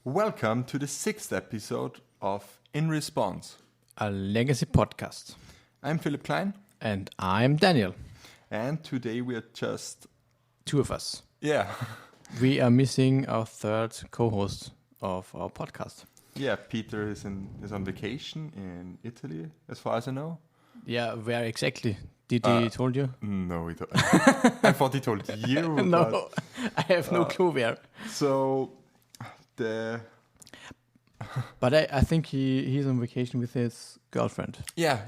Welcome to the 6th episode of In Response. A legacy podcast. I'm Philipp Klein. And I'm Daniel. And today we are just... Two of us. Yeah. We are missing our third co-host of our podcast. Yeah, Peter is on vacation in Italy, as far as I know. Yeah, where exactly? Did he told you? No, he don't. I thought he told you. No, I have no clue where. So, But I think he's on vacation with his girlfriend. Yeah.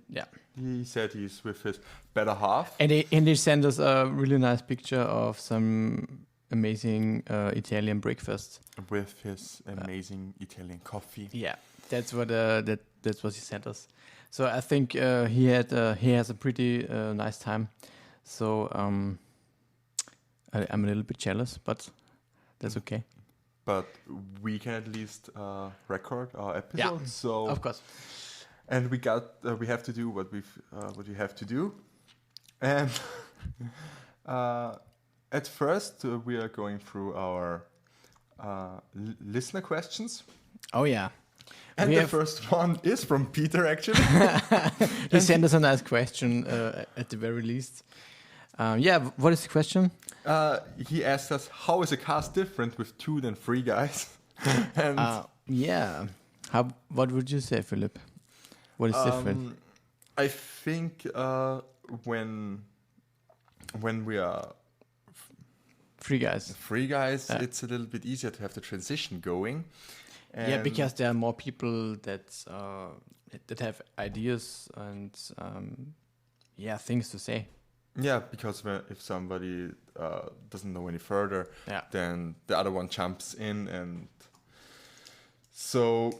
Yeah. He said he's with his better half. And they sent us a really nice picture of some amazing Italian breakfast. With his amazing Italian coffee. Yeah, that's what that's what he sent us. So I think he has a pretty nice time. So I'm a little bit jealous, but that's okay. But we can at least record our episode. Yeah, so of course. And we have to do what we have to do. And at first we are going through our listener questions. Oh yeah. And the first one is from Peter, actually. He sent us a nice question at the very least. What is the question? He asked us, how is a cast different with 2 than 3 guys? And what would you say, Philip? What is different? I think when we are 3 guys. 3 guys, it's a little bit easier to have the transition going. And because there are more people that have ideas and things to say. Yeah, because if somebody doesn't know any further, then the other one jumps in, and so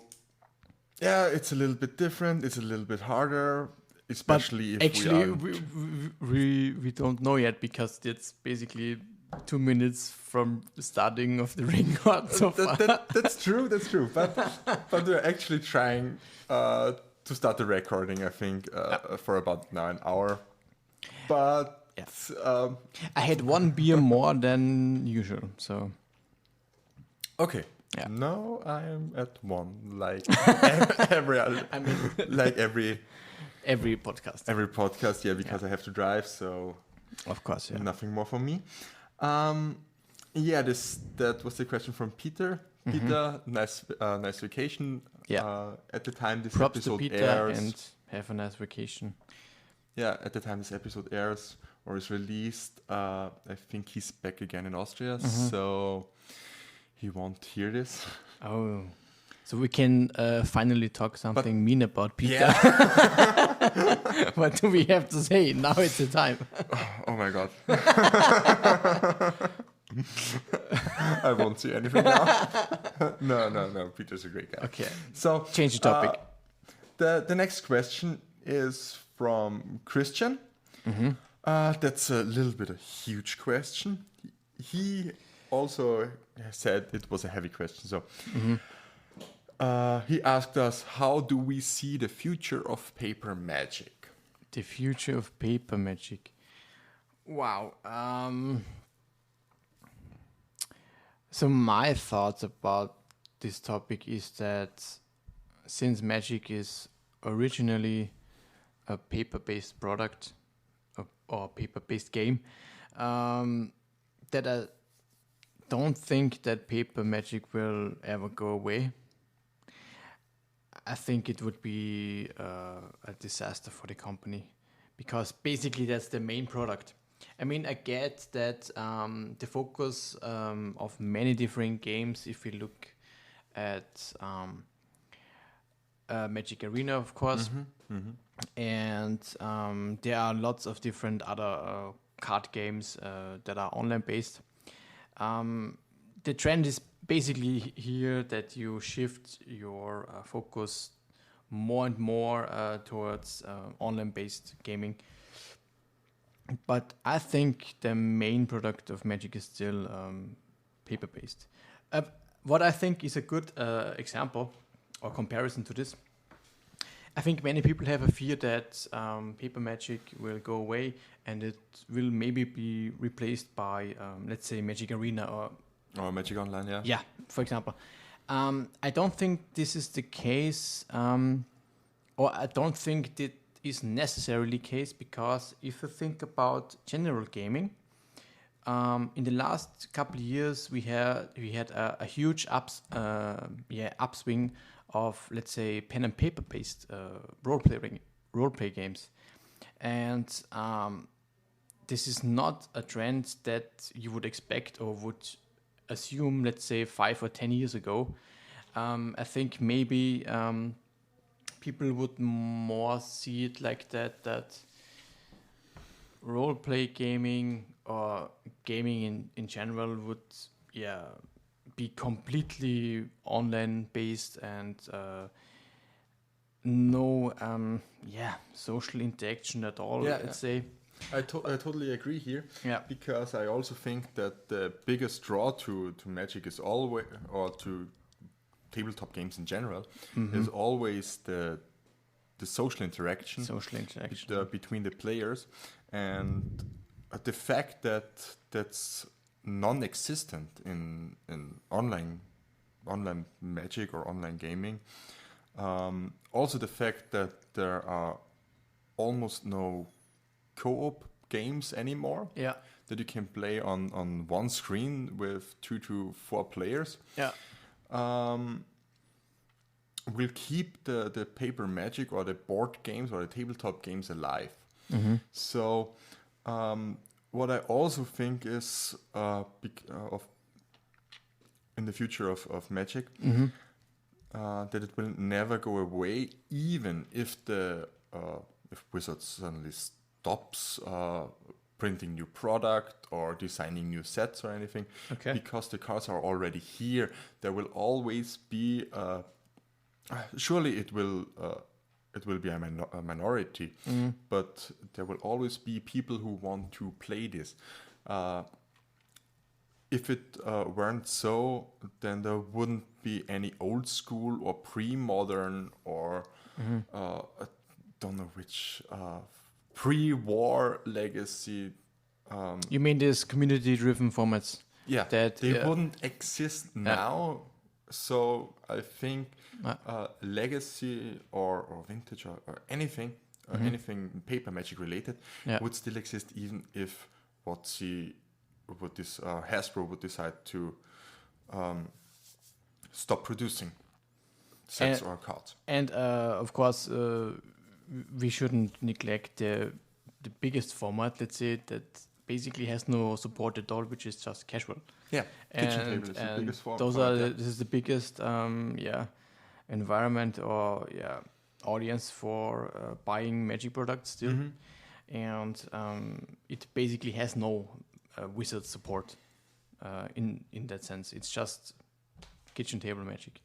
it's a little bit different. It's a little bit harder, especially but we don't know yet because it's basically 2 minutes from the starting of the record so far. That's true. But we're actually trying to start the recording. I think for about now an hour. But I had 1 beer more than usual, so okay. Yeah. Now I am at 1, like every other, like every podcast. Every podcast, because I have to drive, so of course, nothing more for me. That was the question from Peter. Peter, nice vacation. Yeah. At the time this Props episode to Peter airs, and have a nice vacation. Yeah, at the time this episode airs or is released, I think he's back again in Austria, so he won't hear this. Oh, so we can finally talk something mean about Peter. Yeah. What do we have to say? Now it's the time. Oh my God. I won't say anything now. No. Peter's a great guy. Okay. So change the topic. The next question is from Christian. That's a little bit a huge question. He also said it was a heavy question. So he asked us, how do we see the future of paper magic? The future of paper magic. Wow. So my thoughts about this topic is that since magic is originally a paper-based product or paper-based game, that I don't think that paper magic will ever go away. I think it would be a disaster for the company because basically that's the main product. I mean, I get that the focus of many different games, if we look at Magic Arena, of course, and there are lots of different other card games that are online based. The trend is basically here that you shift your focus more and more towards online based gaming. But I think the main product of Magic is still paper based. What I think is a good example or comparison to this, I think many people have a fear that paper Magic will go away and it will maybe be replaced by, let's say, Magic Arena or Magic Online, yeah. Yeah, for example. I don't think this is the case, or I don't think that is necessarily the case, because if you think about general gaming, in the last couple of years we had a huge upswing of, let's say, pen and paper based role-play games, and this is not a trend that you would expect or would assume, let's say, 5 or 10 years ago. I think maybe people would more see it like that role-play gaming or gaming in general would be completely online based and no social interaction at all, let's say. I totally agree here. Yeah. Because I also think that the biggest draw to Magic is always, or to tabletop games in general, is always the social interaction. Between the players, and the fact that that's non-existent in online Magic or online gaming. Also the fact that there are almost no co-op games anymore. Yeah. That you can play on one screen with 2 to 4 players. Yeah. Will keep the paper Magic or the board games or the tabletop games alive. So what I also think is in the future of Magic, that it will never go away, even if if Wizards suddenly stops printing new product or designing new sets or anything. Okay. Because the cards are already here, there will always be surely it will be a minority, but there will always be people who want to play this. If it weren't so, then there wouldn't be any old school or pre-modern or I don't know which pre-war legacy. You mean these community-driven formats? Yeah, that they wouldn't exist now. So I think legacy or vintage or anything, anything paper Magic related would still exist, even if Hasbro would decide to stop producing sets or cards. And of course, we shouldn't neglect the biggest format, let's say, that basically has no support at all, which is just casual. Yeah, kitchen table is the biggest format. This is the biggest environment or audience for buying Magic products still, and it basically has no Wizard support in that sense. It's just kitchen table Magic,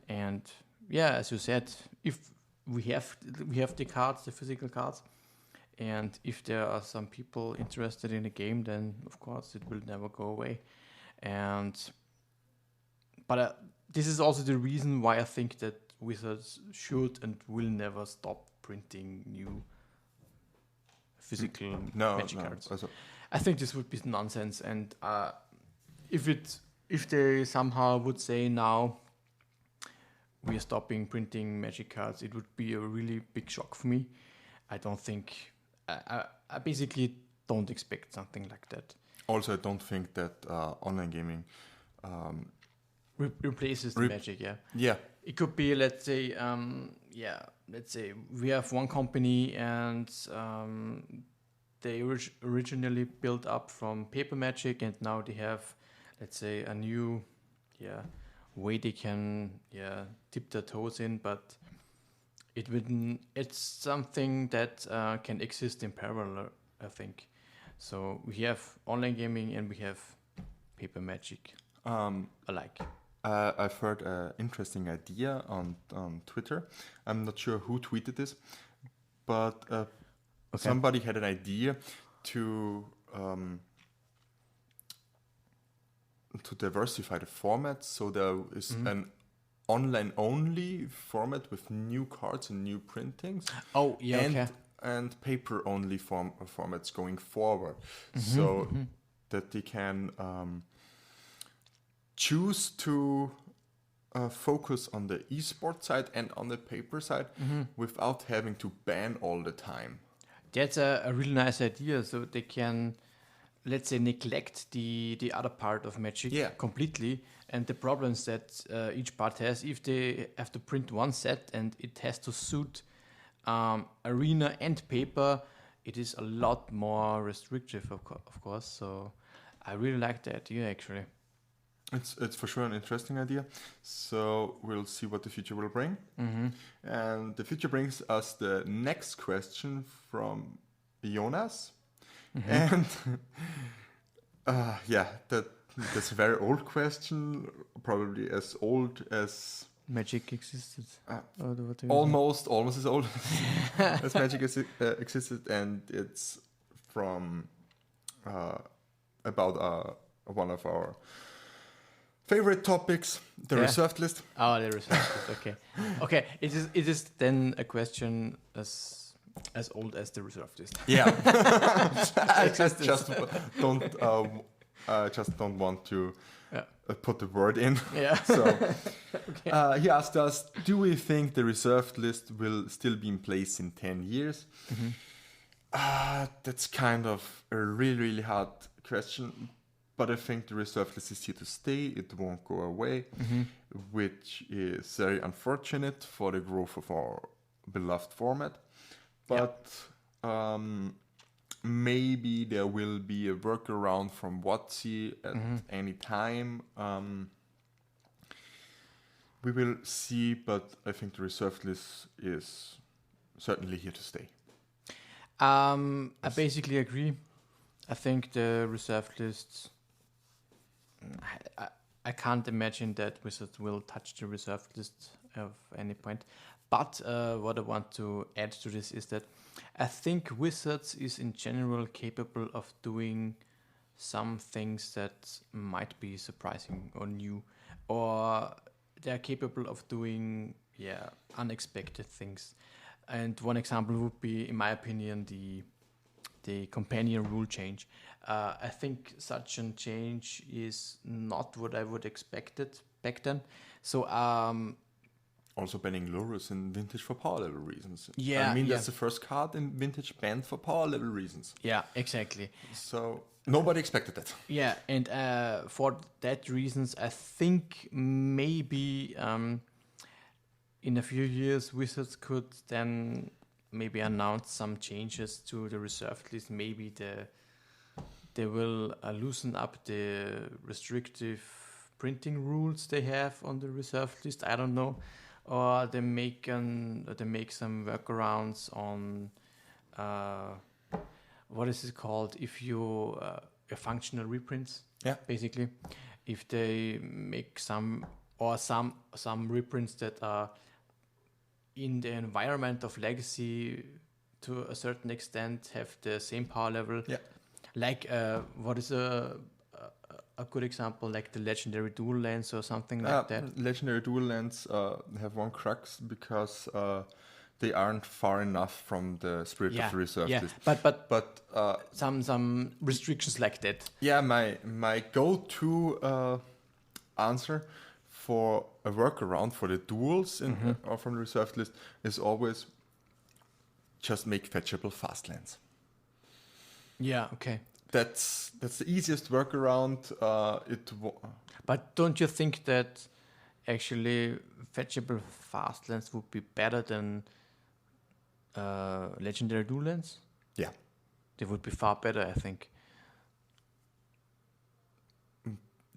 and as you said, if we have the cards, the physical cards. And if there are some people interested in a game, then of course it will never go away. But this is also the reason why I think that Wizards should and will never stop printing new physical Magic cards. Also, I think this would be nonsense. And if they somehow would say now we are stopping printing Magic cards, it would be a really big shock for me. I don't think. I basically don't expect something like that. Also, I don't think that online gaming replaces the Magic. Yeah. It could be, let's say, we have one company and they originally built up from paper Magic, and now they have, let's say, a new way they can dip their toes in, but it's something that can exist in parallel, I think. So we have online gaming and we have paper Magic alike. I've heard an interesting idea on Twitter. I'm not sure who tweeted this, but somebody had an idea to diversify the formats. So there is an online-only format with new cards and new printings. Oh, yeah, and paper-only formats going forward. So that they can choose to focus on the esport side and on the paper side without having to ban all the time. That's a really nice idea. So they can, let's say, neglect the other part of Magic completely, and the problems that each part has. If they have to print one set and it has to suit arena and paper, it is a lot more restrictive, of course. So I really like the idea, actually. It's for sure an interesting idea. So we'll see what the future will bring. And the future brings us the next question from Jonas. And that's a very old question, probably as old as Magic existed. Almost as old as Magic existed, and it's from about one of our favorite topics, the reserved list. Oh, the reserved list. Okay. Okay. It is then a question as old as the reserved list. Yeah. I just don't want to put the word in. Yeah. So he asked us, do we think the reserved list will still be in place in 10 years? That's kind of a really, really hard question. But I think the reserved list is here to stay. It won't go away, which is very unfortunate for the growth of our beloved format. But maybe there will be a workaround from WotC at any time. We will see, but I think the reserved list is certainly here to stay. I basically agree. I think the reserved lists... I can't imagine that Wizards will touch the reserved list at any point. But what I want to add to this is that I think Wizards is in general capable of doing some things that might be surprising or new, or they're capable of doing unexpected things. And one example would be, in my opinion, the companion rule change. I think such a change is not what I would expected back then. So also banning Lurus in Vintage for power level reasons. Yeah, I mean that's the first card in Vintage banned for power level reasons. Yeah, exactly. So nobody expected that. Yeah, and for that reasons, I think maybe in a few years Wizards could then maybe announce some changes to the reserved list. Maybe they will loosen up the restrictive printing rules they have on the reserved list. I don't know, or they make some workarounds on what is it called? If you functional reprints, basically, if they make some reprints that are in the environment of Legacy to a certain extent have the same power level. Yeah. Like what is a good example, like the Legendary Dual Lands or something like that? Legendary Dual Lands have one crux because they aren't far enough from the Spirit of the Reserve list. But some restrictions like that. Yeah, my go-to answer for a workaround for the duels or from the reserved list is always just make fetchable fast lands. Yeah, okay. That's the easiest workaround. But don't you think that actually fetchable fast lands would be better than legendary dual lands? Yeah. They would be far better, I think.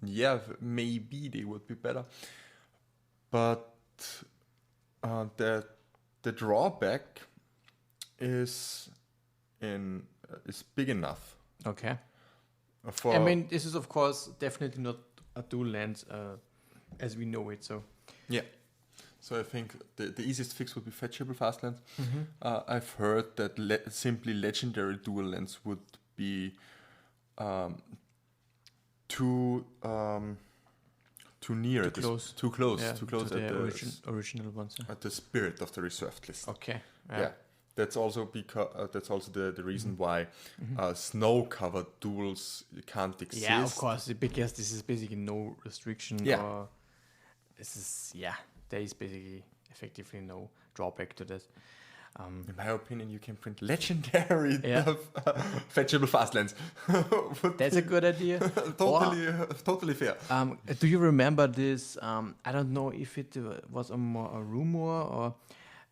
Yeah, maybe they would be better, but the drawback is big enough. Okay. I mean, this is of course definitely not a dual land as we know it. So yeah. So I think the easiest fix would be fetchable fast lands. I've heard that simply legendary dual lands would be too near, too close to the original ones. Yeah. At the spirit of the reserved list. Okay. Yeah. That's also because the reason why snow-covered duels can't exist. Yeah, of course, because this is basically no restriction. Yeah. there is basically effectively no drawback to this. In my opinion, you can print legendary fetchable fastlands. That's a good idea. Totally fair. Do you remember this? I don't know if it was a rumor or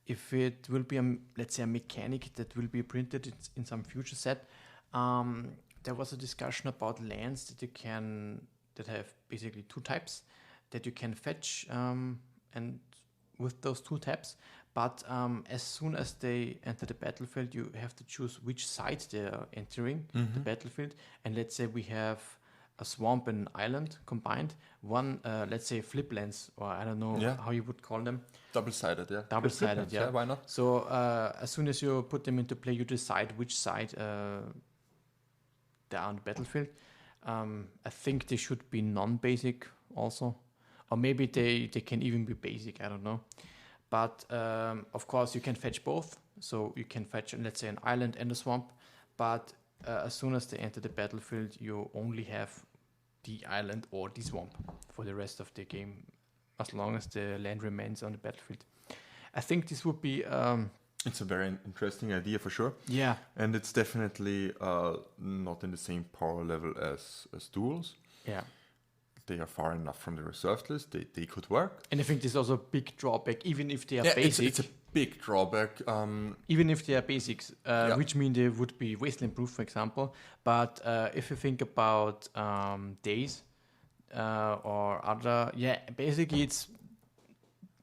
if it will be, let's say, a mechanic that will be printed in some future set. There was a discussion about lands that have basically two types that you can fetch, and with those two types. But as soon as they enter the battlefield, you have to choose which side they are entering the battlefield. And let's say we have a swamp and an island combined. One, let's say flip lands, or I don't know how you would call them. Double-sided, yeah. Double-sided, yeah. Why not? So as soon as you put them into play, you decide which side they are on the battlefield. I think they should be non-basic also. Or maybe they can even be basic, I don't know. But of course, you can fetch both. So you can fetch, let's say, an island and a swamp. But as soon as they enter the battlefield, you only have the island or the swamp for the rest of the game, as long as the land remains on the battlefield. I think this would be... it's a very interesting idea for sure. Yeah. And it's definitely not in the same power level as duels. Yeah. They are far enough from the reserved list. They could work. And I think there's also a big drawback, even if they are basic. It's a big drawback. Even if they are basics, which mean they would be wasteland proof, for example. But if you think about days or other, basically it's,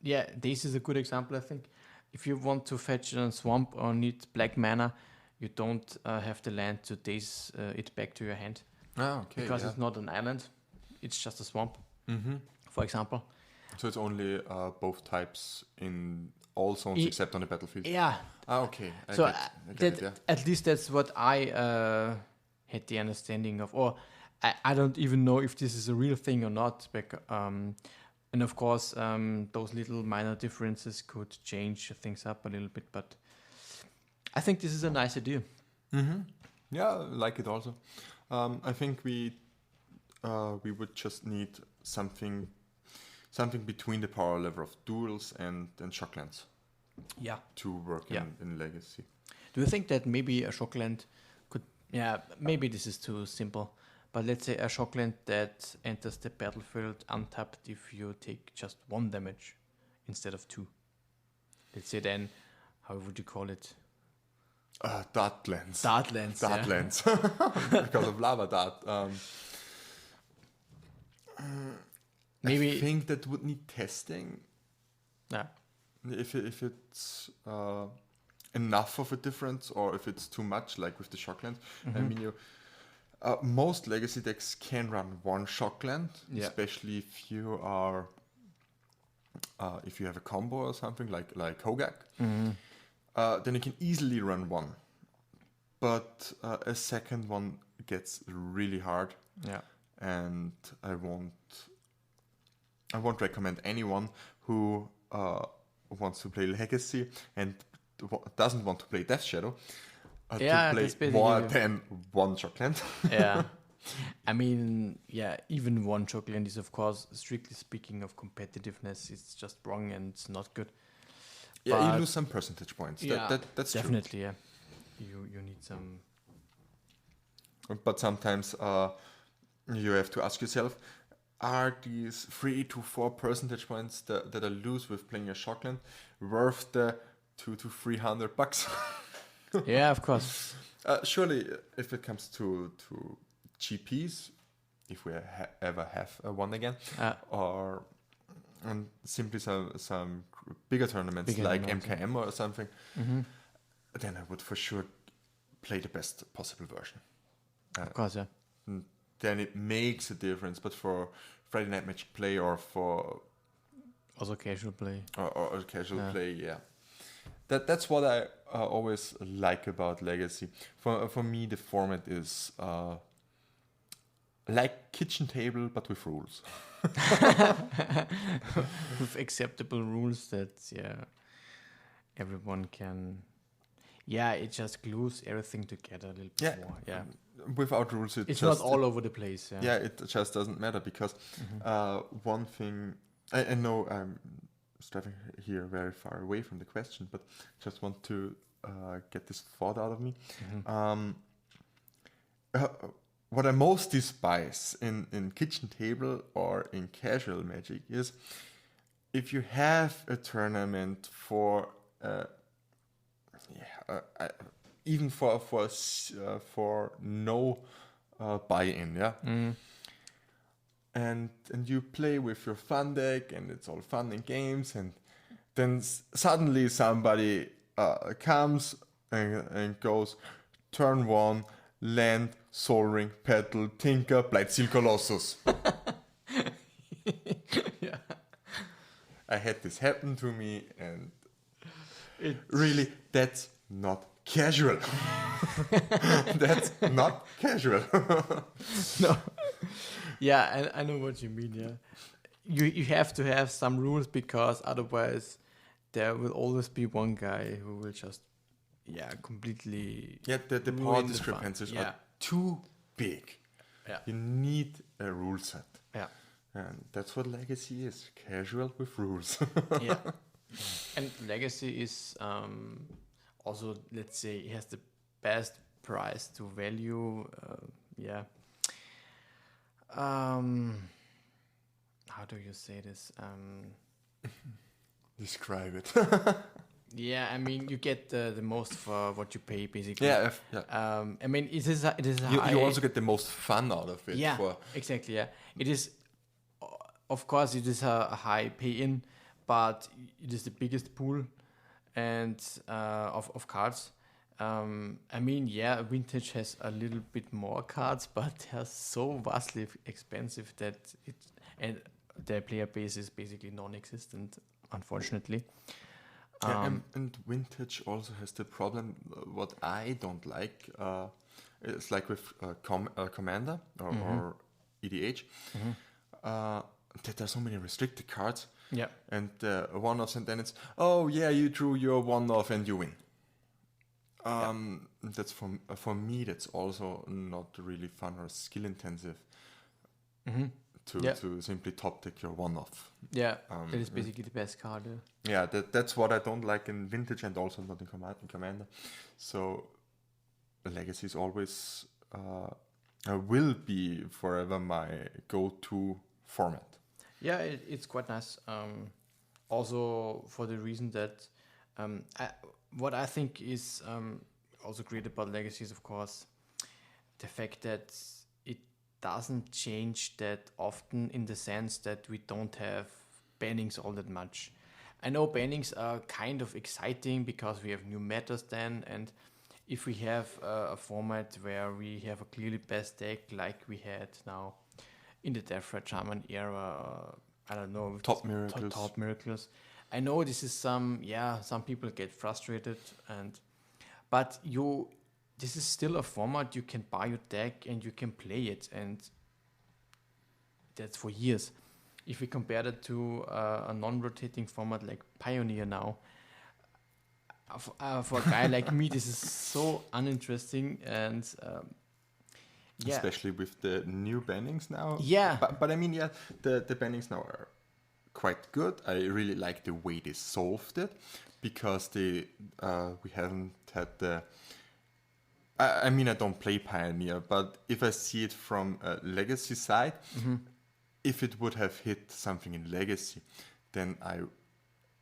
days is a good example, I think. If you want to fetch a swamp or need black mana, you don't have the land to daze it back to your hand. Okay. Because it's not an island. It's just a swamp, for example. So it's only both types in all zones except on the battlefield? Yeah. Okay. At least that's what I had the understanding of. Or I don't even know if this is a real thing or not. And of course, those little minor differences could change things up a little bit. But I think this is a nice idea. Yeah, I like it also. I think we would just need something between the power level of duels and shocklands. Yeah. To work in Legacy. Do you think that maybe a shockland could? Yeah, maybe this is too simple. But let's say a shockland that enters the battlefield untapped if you take just 1 damage instead of 2. Let's say then, how would you call it? Dartlands. Dartlands. Because of lava dart. Maybe I think that would need testing. Yeah. If it's enough of a difference, or if it's too much, like with the shocklands. I mean, most legacy decks can run 1 shockland, especially if you are if you have a combo or something like Hogak. Then you can easily run 1. But a second one gets really hard. Yeah. And I won't recommend anyone who wants to play Legacy and doesn't want to play Death Shadow to play more than 1 shockland. Yeah. I mean, even 1 shockland is, of course, strictly speaking of competitiveness, it's just wrong and it's not good. Yeah, but you lose some percentage points. Yeah, that's definitely, true. You need some... But sometimes you have to ask yourself, are these 3 to 4 percentage points that I lose with playing a shockland worth the $200 to $300? Yeah, of course. Surely, if it comes to GPs, if we ever have one again, or simply some bigger tournaments like MKM or something, then I would for sure play the best possible version. Of course, yeah. Then it makes a difference. But for Friday Night Magic play or for also casual play or casual play, that's what I always like about Legacy. For me, the format is like kitchen table, but with rules. With acceptable rules that everyone can. Yeah, it just glues everything together a little bit more. Yeah. Without rules, it's not all over the place. Yeah, it just doesn't matter because one thing I know I'm striving here very far away from the question, but just want to get this thought out of me. What I most despise in kitchen table or in casual Magic is if you have a tournament for even for no buy-in, yeah. And you play with your fun deck, and it's all fun and games, and then suddenly somebody comes and goes, turn 1, land, Sol Ring, Petal, Tinker, Blightsteel Colossus. Yeah. I had this happen to me, and really, that's not casual. That's not casual. No. Yeah, I know what you mean, yeah. You have to have some rules, because otherwise there will always be one guy who will just completely the power discrepancies are too big. Yeah. You need a rule set. Yeah. And that's what Legacy is. Casual with rules. Yeah. And Legacy is also, let's say, it has the best price to value. How do you say this? Describe it. Yeah, I mean, you get the most for what you pay, basically. Yeah. I mean, it is a you also get the most fun out of it. Yeah, exactly. Yeah, it is. Of course, it is a high pay-in, but it is the biggest pool and of cards. I mean, Vintage has a little bit more cards, but they're so vastly expensive that their player base is basically non-existent, unfortunately. And Vintage also has the problem, what I don't like, it's like with Commander or EDH, that there are so many restricted cards. Yeah. And one-offs, and then it's, oh yeah, you drew your one-off and you win. That's for me, that's also not really fun or skill intensive to simply top deck your one-off. Yeah, that is basically the best card. Yeah, that's what I don't like in Vintage, and also not in Commander. So Legacy is always will be forever my go-to format. Yeah, it's quite nice. Also for the reason that what I think is also great about Legacy is, of course, the fact that it doesn't change that often, in the sense that we don't have bannings all that much. I know bannings are kind of exciting because we have new metas then, and if we have a format where we have a clearly best deck like we had now in the Death Ray Shaman era, I don't know, Top Miracles. Top Miracles. I know this is some people get frustrated, but this is still a format you can buy your deck and you can play it, and that's for years. If we compare that to a non-rotating format like Pioneer now, for a guy like me, this is so uninteresting, and especially with the new bannings now. Yeah. But I mean, the bannings now are quite good. I really like the way they solved it, because we haven't had the... I mean, I don't play Pioneer, but if I see it from a Legacy side, if it would have hit something in Legacy, then I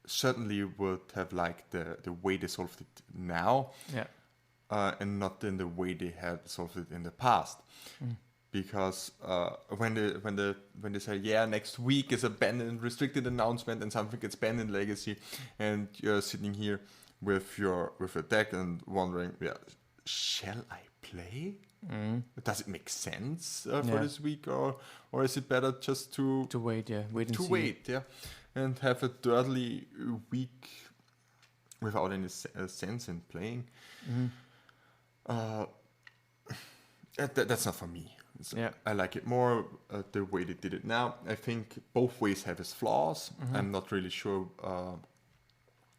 certainly would have liked the way they solved it now. Yeah. And not in the way they had solved it in the past, because when they say next week is a banned and restricted announcement and something gets banned in Legacy, and you're sitting here with a deck and wondering, shall I play? Does it make sense for this week, or is it better just to wait? Wait, and have a dirty week without any sense in playing? That's not for me. I like it more the way they did it now. I think both ways have its flaws. I'm not really sure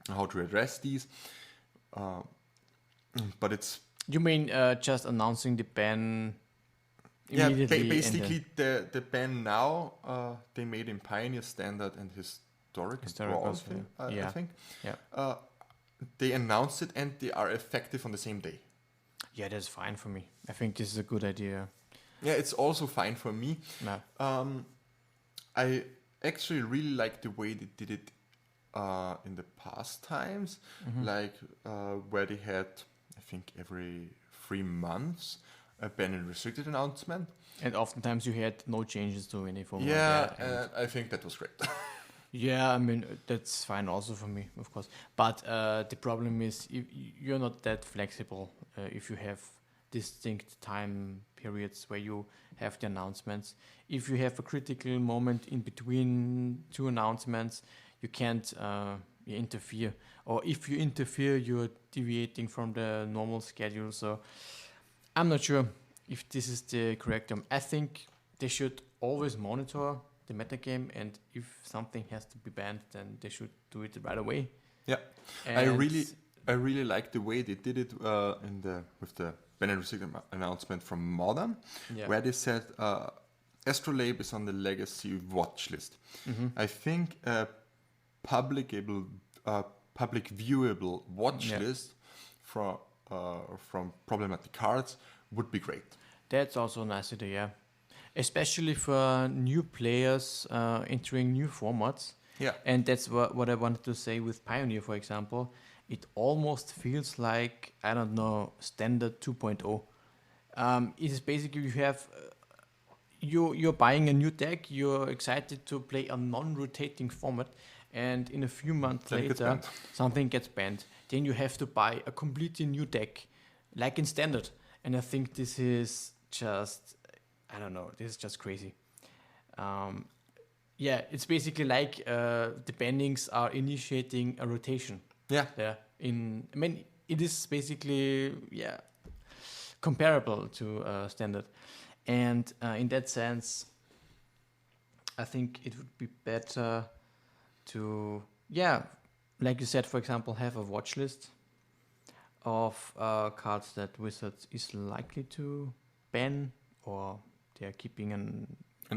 how to address these, but it's... You mean just announcing the ban immediately. Basically the ban now they made in Pioneer, Standard, and Historic Brawl, I think. Yeah. They announced it and they are effective on the same day. Yeah, that's fine for me. I think this is a good idea. Yeah, it's also fine for me. No. I actually really like the way they did it in the past times, like where they had, I think, every 3 months a ban and restricted announcement. And oftentimes you had no changes to any format. Yeah, I think that was great. Yeah, I mean, that's fine also for me, of course. But the problem is you're not that flexible if you have distinct time periods where you have the announcements. If you have a critical moment in between 2 announcements, you can't interfere. Or if you interfere, you're deviating from the normal schedule. So I'm not sure if this is the correct term. I think they should always monitor the metagame, and if something has to be banned, then they should do it right away. Yeah, and I really like the way they did it with the ban and restricted announcement from Modern, where they said Astrolabe is on the Legacy watch list. I think a public viewable watch list from problematic cards would be great. That's also a nice idea, especially for new players entering new formats. Yeah. And that's what I wanted to say with Pioneer, for example. It almost feels like, I don't know, Standard 2.0. It is basically you have... You're buying a new deck, you're excited to play a non-rotating format, and in a few months later, something gets banned. Then you have to buy a completely new deck, like in Standard. And I think this is just... I don't know, this is just crazy. It's basically like the bannings are initiating a rotation. Yeah. It is basically comparable to Standard. And in that sense, I think it would be better to, like you said, for example, have a watch list of cards that Wizards is likely to ban, or they're keeping an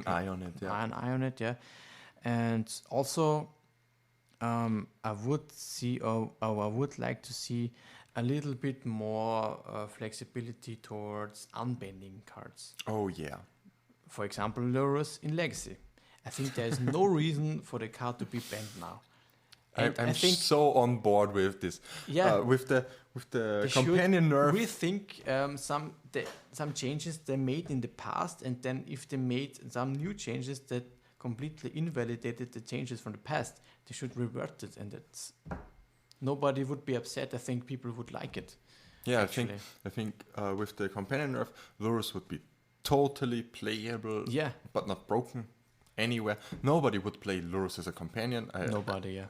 eye on it. Yeah. An eye on it, yeah. And also, I would like to see a little bit more flexibility towards unbanning cards. Oh yeah. For example, Lurrus in Legacy. I think there is no reason for the card to be banned now. I think so on board with this. Yeah. With the companion nerf. We think some changes they made in the past, and then if they made some new changes that completely invalidated the changes from the past, they should revert it, and that's nobody would be upset. I think people would like it. Yeah, actually. I think with the companion nerf, Lurrus would be totally playable, but not broken anywhere. Nobody would play Lurrus as a companion. Nobody,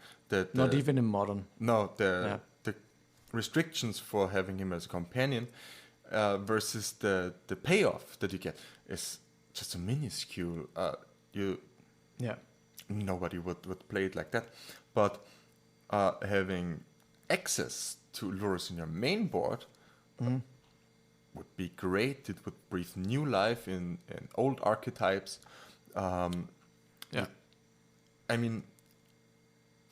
not even in Modern. No, the restrictions for having him as a companion versus the payoff that you get is just a minuscule. Nobody would play it like that. But having access to Lurrus in your main board would be great. It would breathe new life in old archetypes. I mean,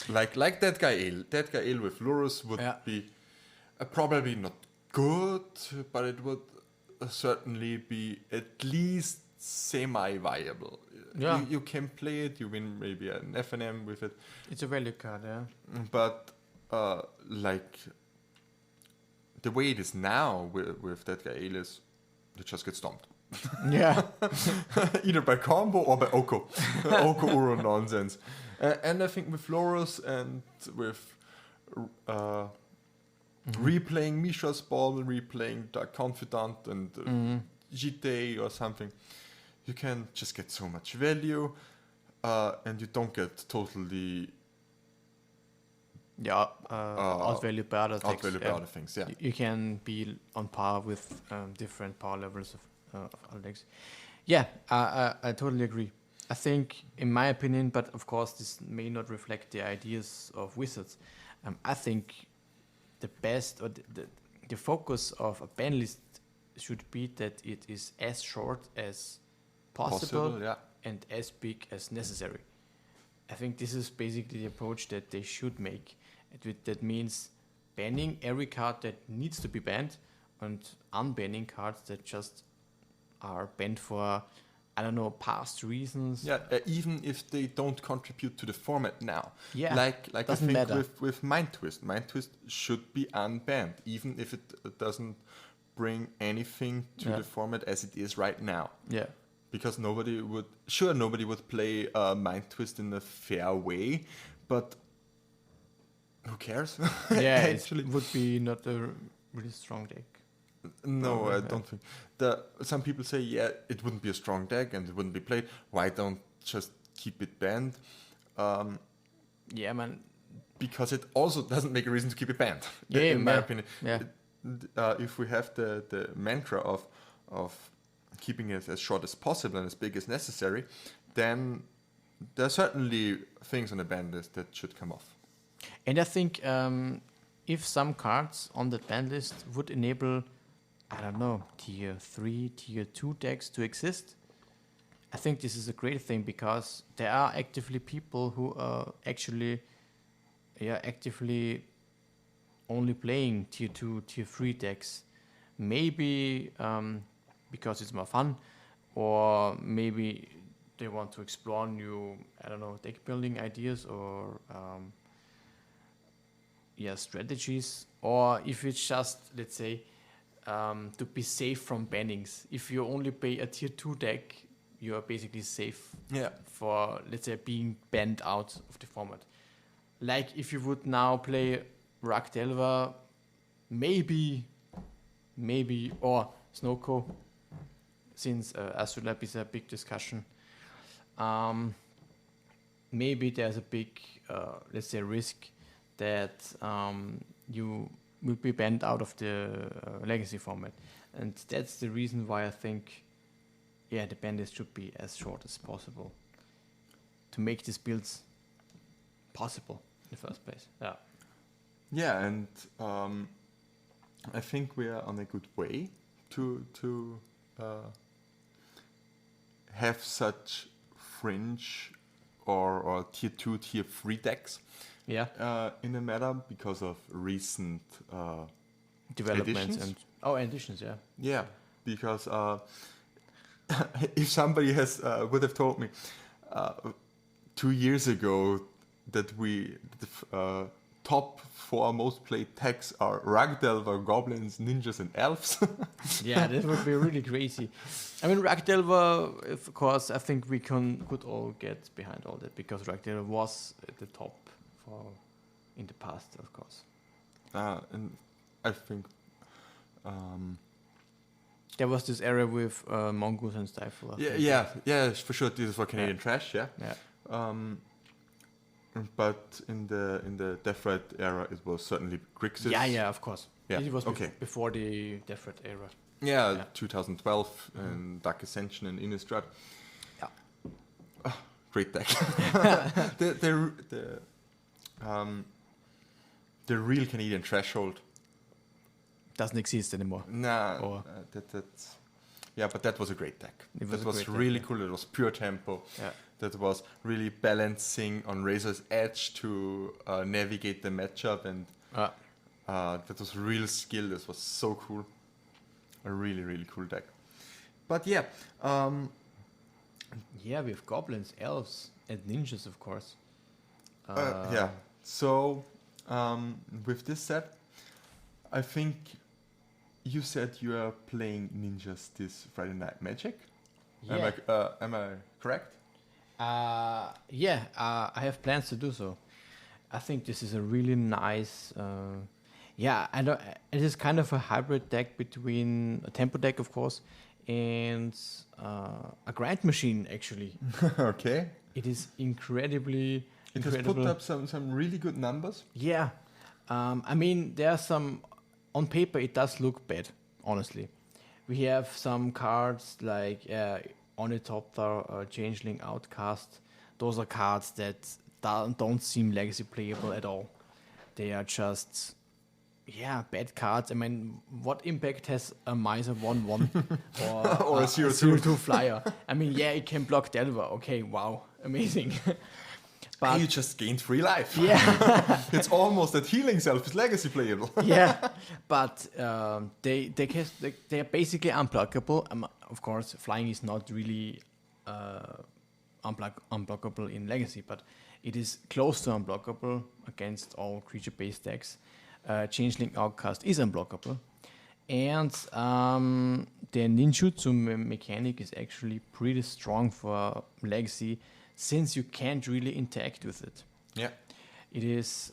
like that guy Ale. That guy Ale with Lurrus would be probably not good, but it would certainly be at least semi-viable. Yeah. You can play it, you win maybe an FNM with it. It's a value card, yeah. But like the way it is now with that guy Ale is you just get stomped. Yeah. Either by combo or by Oko. Oko Uro nonsense. And I think with Lurrus and with replaying Misha's Ball, replaying Dark Confidant and GT or something, you can just get so much value and you don't get totally outvalued by other things. Yeah. You can be on par with different power levels of other decks. Yeah, I totally agree. I think, in my opinion, but of course this may not reflect the ideas of Wizards, I think the best or the focus of a ban list should be that it is as short as possible and as big as necessary. I think this is basically the approach that they should make. That means banning every card that needs to be banned and unbanning cards that just are banned for, I don't know, past reasons. Yeah, even if they don't contribute to the format now. Yeah, like I doesn't think matter. with Mind Twist. Mind Twist should be unbanned, even if it doesn't bring anything to the format as it is right now. Yeah. Because nobody would play Mind Twist in a fair way, but who cares? Yeah, actually, it would be not a really strong deck. No, I don't think. Some people say, it wouldn't be a strong deck and it wouldn't be played. Why don't just keep it banned? Yeah, man. Because it also doesn't make a reason to keep it banned. In my opinion. Yeah. If we have the mantra of keeping it as short as possible and as big as necessary, then there are certainly things on the ban list that should come off. And I think if some cards on the ban list would enable, I don't know, tier 3, tier 2 decks to exist, I think this is a great thing because there are actively people who are actually actively only playing tier 2, tier 3 decks. Maybe because it's more fun, or maybe they want to explore new, I don't know, deck building ideas or strategies, or if it's just, let's say, to be safe from bannings. If you only play a tier 2 deck, you are basically safe for, let's say, being banned out of the format. Like if you would now play Rag Delver, maybe, or Snowco, since Astrolab is a big discussion, maybe there's a big, let's say, risk that you will be banned out of the legacy format. And that's the reason why I think, the ban list should be as short as possible to make these builds possible in the first place. Yeah. Yeah, and I think we are on a good way to have such fringe or tier 2, tier 3 decks in the meta because of recent developments additions. Additions, Yeah, because if somebody would have told me 2 years ago that the top 4 most played decks are Ragdelver, Goblins, Ninjas, and Elves. Yeah, that would be really crazy. I mean, Ragdelver, of course, I think we could all get behind all that because Ragdelver was at the top in the past, of course. And I think there was this era with Mongoose and Stifle. Yeah, for sure. This is for Canadian Trash, yeah. But in the Death Red era, it was certainly Grixis. Yeah, of course. Yeah. It was before the Death Red era. Yeah, 2012 and Dark Ascension and Innistrad. Yeah. Oh, great deck. The real Canadian threshold doesn't exist anymore. Nah, but that was a great deck. That was really cool. It was pure tempo. Yeah. That was really balancing on Razor's edge to navigate the matchup, and that was real skill. This was so cool. A really, really cool deck. But we have goblins, elves, and ninjas, of course. So, with this set, I think you said you are playing ninjas this Friday Night Magic. Yeah. Am I correct? I have plans to do so. I think this is a really nice. It is kind of a hybrid deck between a tempo deck, of course, and a grind machine. Actually, okay. It is incredibly. It has put up some really good numbers. Yeah, I mean there are some. On paper, it does look bad. Honestly, we have some cards like Ornithopter, Changeling, Outcast. Those are cards that don't seem legacy playable at all. They are just bad cards. I mean, what impact has a Miser 1/1 or a 0/2 flyer? I mean, it can block Delver. Okay, wow, amazing. But you just gained 3 life. Yeah, it's almost that healing self is legacy playable. but they are basically unblockable. Of course, flying is not really unblockable in legacy, but it is close to unblockable against all creature-based decks. Changeling Outcast is unblockable, and the ninjutsu mechanic is actually pretty strong for legacy, since you can't really interact with it. Yeah, it is.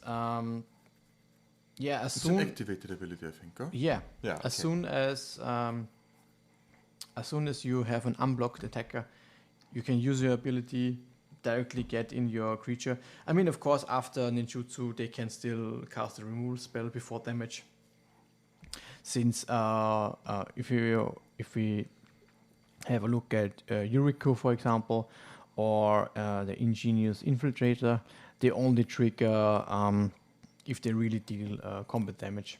It's an activated ability, I think. Huh? Yeah. As soon as you have an unblocked attacker, you can use your ability, directly get in your creature. I mean, of course, after ninjutsu, they can still cast a removal spell before damage. Since if we have a look at Yuriko, for example, or the Ingenious Infiltrator, they only trigger if they really deal combat damage.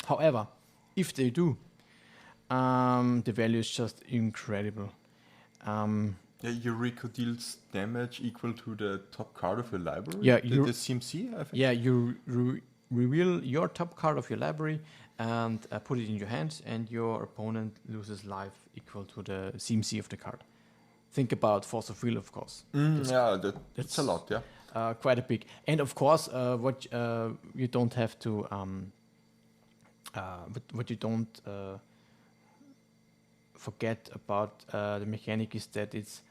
However, if they do, the value is just incredible. Yuriko deals damage equal to the top card of your library? The CMC, I think? Yeah, you reveal your top card of your library and put it in your hand, and your opponent loses life equal to the CMC of the card. Think about Force of Will, of course. That's a lot, yeah. Quite a big. And of course, what you don't have to... what you don't forget about the mechanic is that it's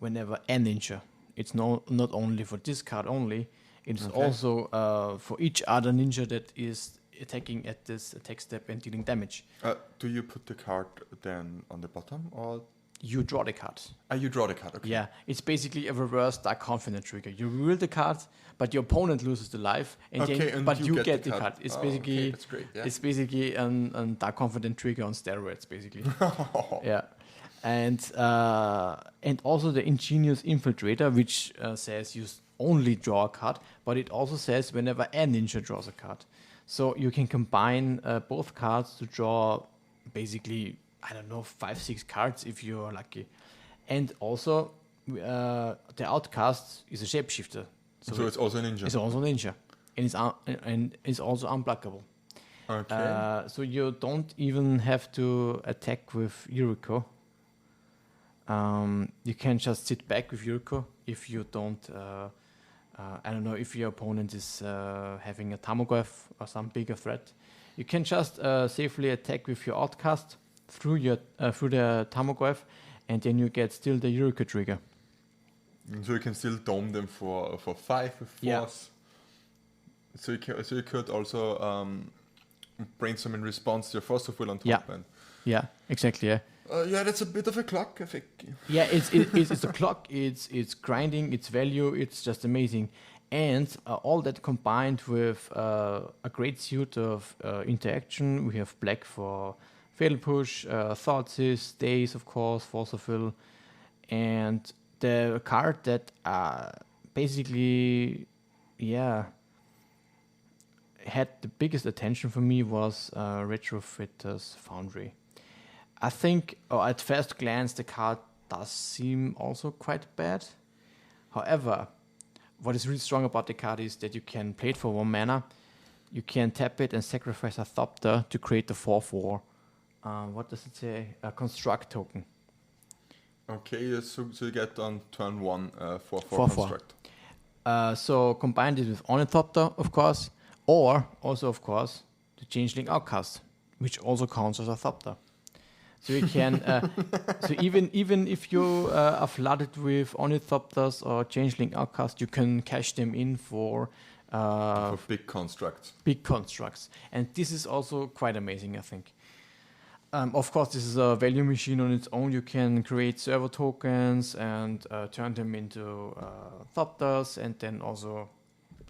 whenever a ninja. It's not only for this card only, it's also for each other ninja that is attacking at this attack step and dealing damage. Do you put the card then on the bottom, or you draw the card? You draw the card, okay. Yeah, it's basically a reverse Dark Confident trigger. You reveal the card, but your opponent loses the life, but you get the card. It's basically that's great, yeah. It's basically a Dark Confident trigger on steroids, basically. Yeah. And also the Ingenious Infiltrator, which says you only draw a card, but it also says whenever a ninja draws a card. So you can combine both cards to draw basically, 5-6 cards if you're lucky. And also the Outcast is a shapeshifter. So it's also a ninja. It's also a ninja. And it's also unblockable. Okay. So you don't even have to attack with Yuriko. You can just sit back with Yuriko if you don't... if your opponent is having a Tamoglyph or some bigger threat. You can just safely attack with your Outcast through the Tamoglyph, and then you get still the Yuriko trigger. So you can still dome them for 5 with force. Yeah. So you could also brainstorm in response to your Force of Will on top end. Yeah, exactly. Yeah. That's a bit of a clock, I think. Yeah, it's a clock. It's grinding. It's value. It's just amazing, and all that combined with a great suite of interaction. We have black for Fatal Push, Thoughtseize, Days, of course, Force of Will, and the card that basically, had the biggest attention for me was Retrofitter's Foundry. I think, at first glance, the card does seem also quite bad. However, what is really strong about the card is that you can play it for 1 mana, you can tap it and sacrifice a Thopter to create the 4/4. What does it say? A construct token. Okay, so you get on turn 1 4/4 construct. So combine it with Ornithopter, of course, or also, of course, the Changeling Outcast, which also counts as a Thopter. So you can, so even if you are flooded with Ornithopters or Changeling Outcast, you can cash them in for big constructs. Big constructs, and this is also quite amazing, I think. Of course, this is a value machine on its own. You can create server tokens and turn them into Thopters, and then also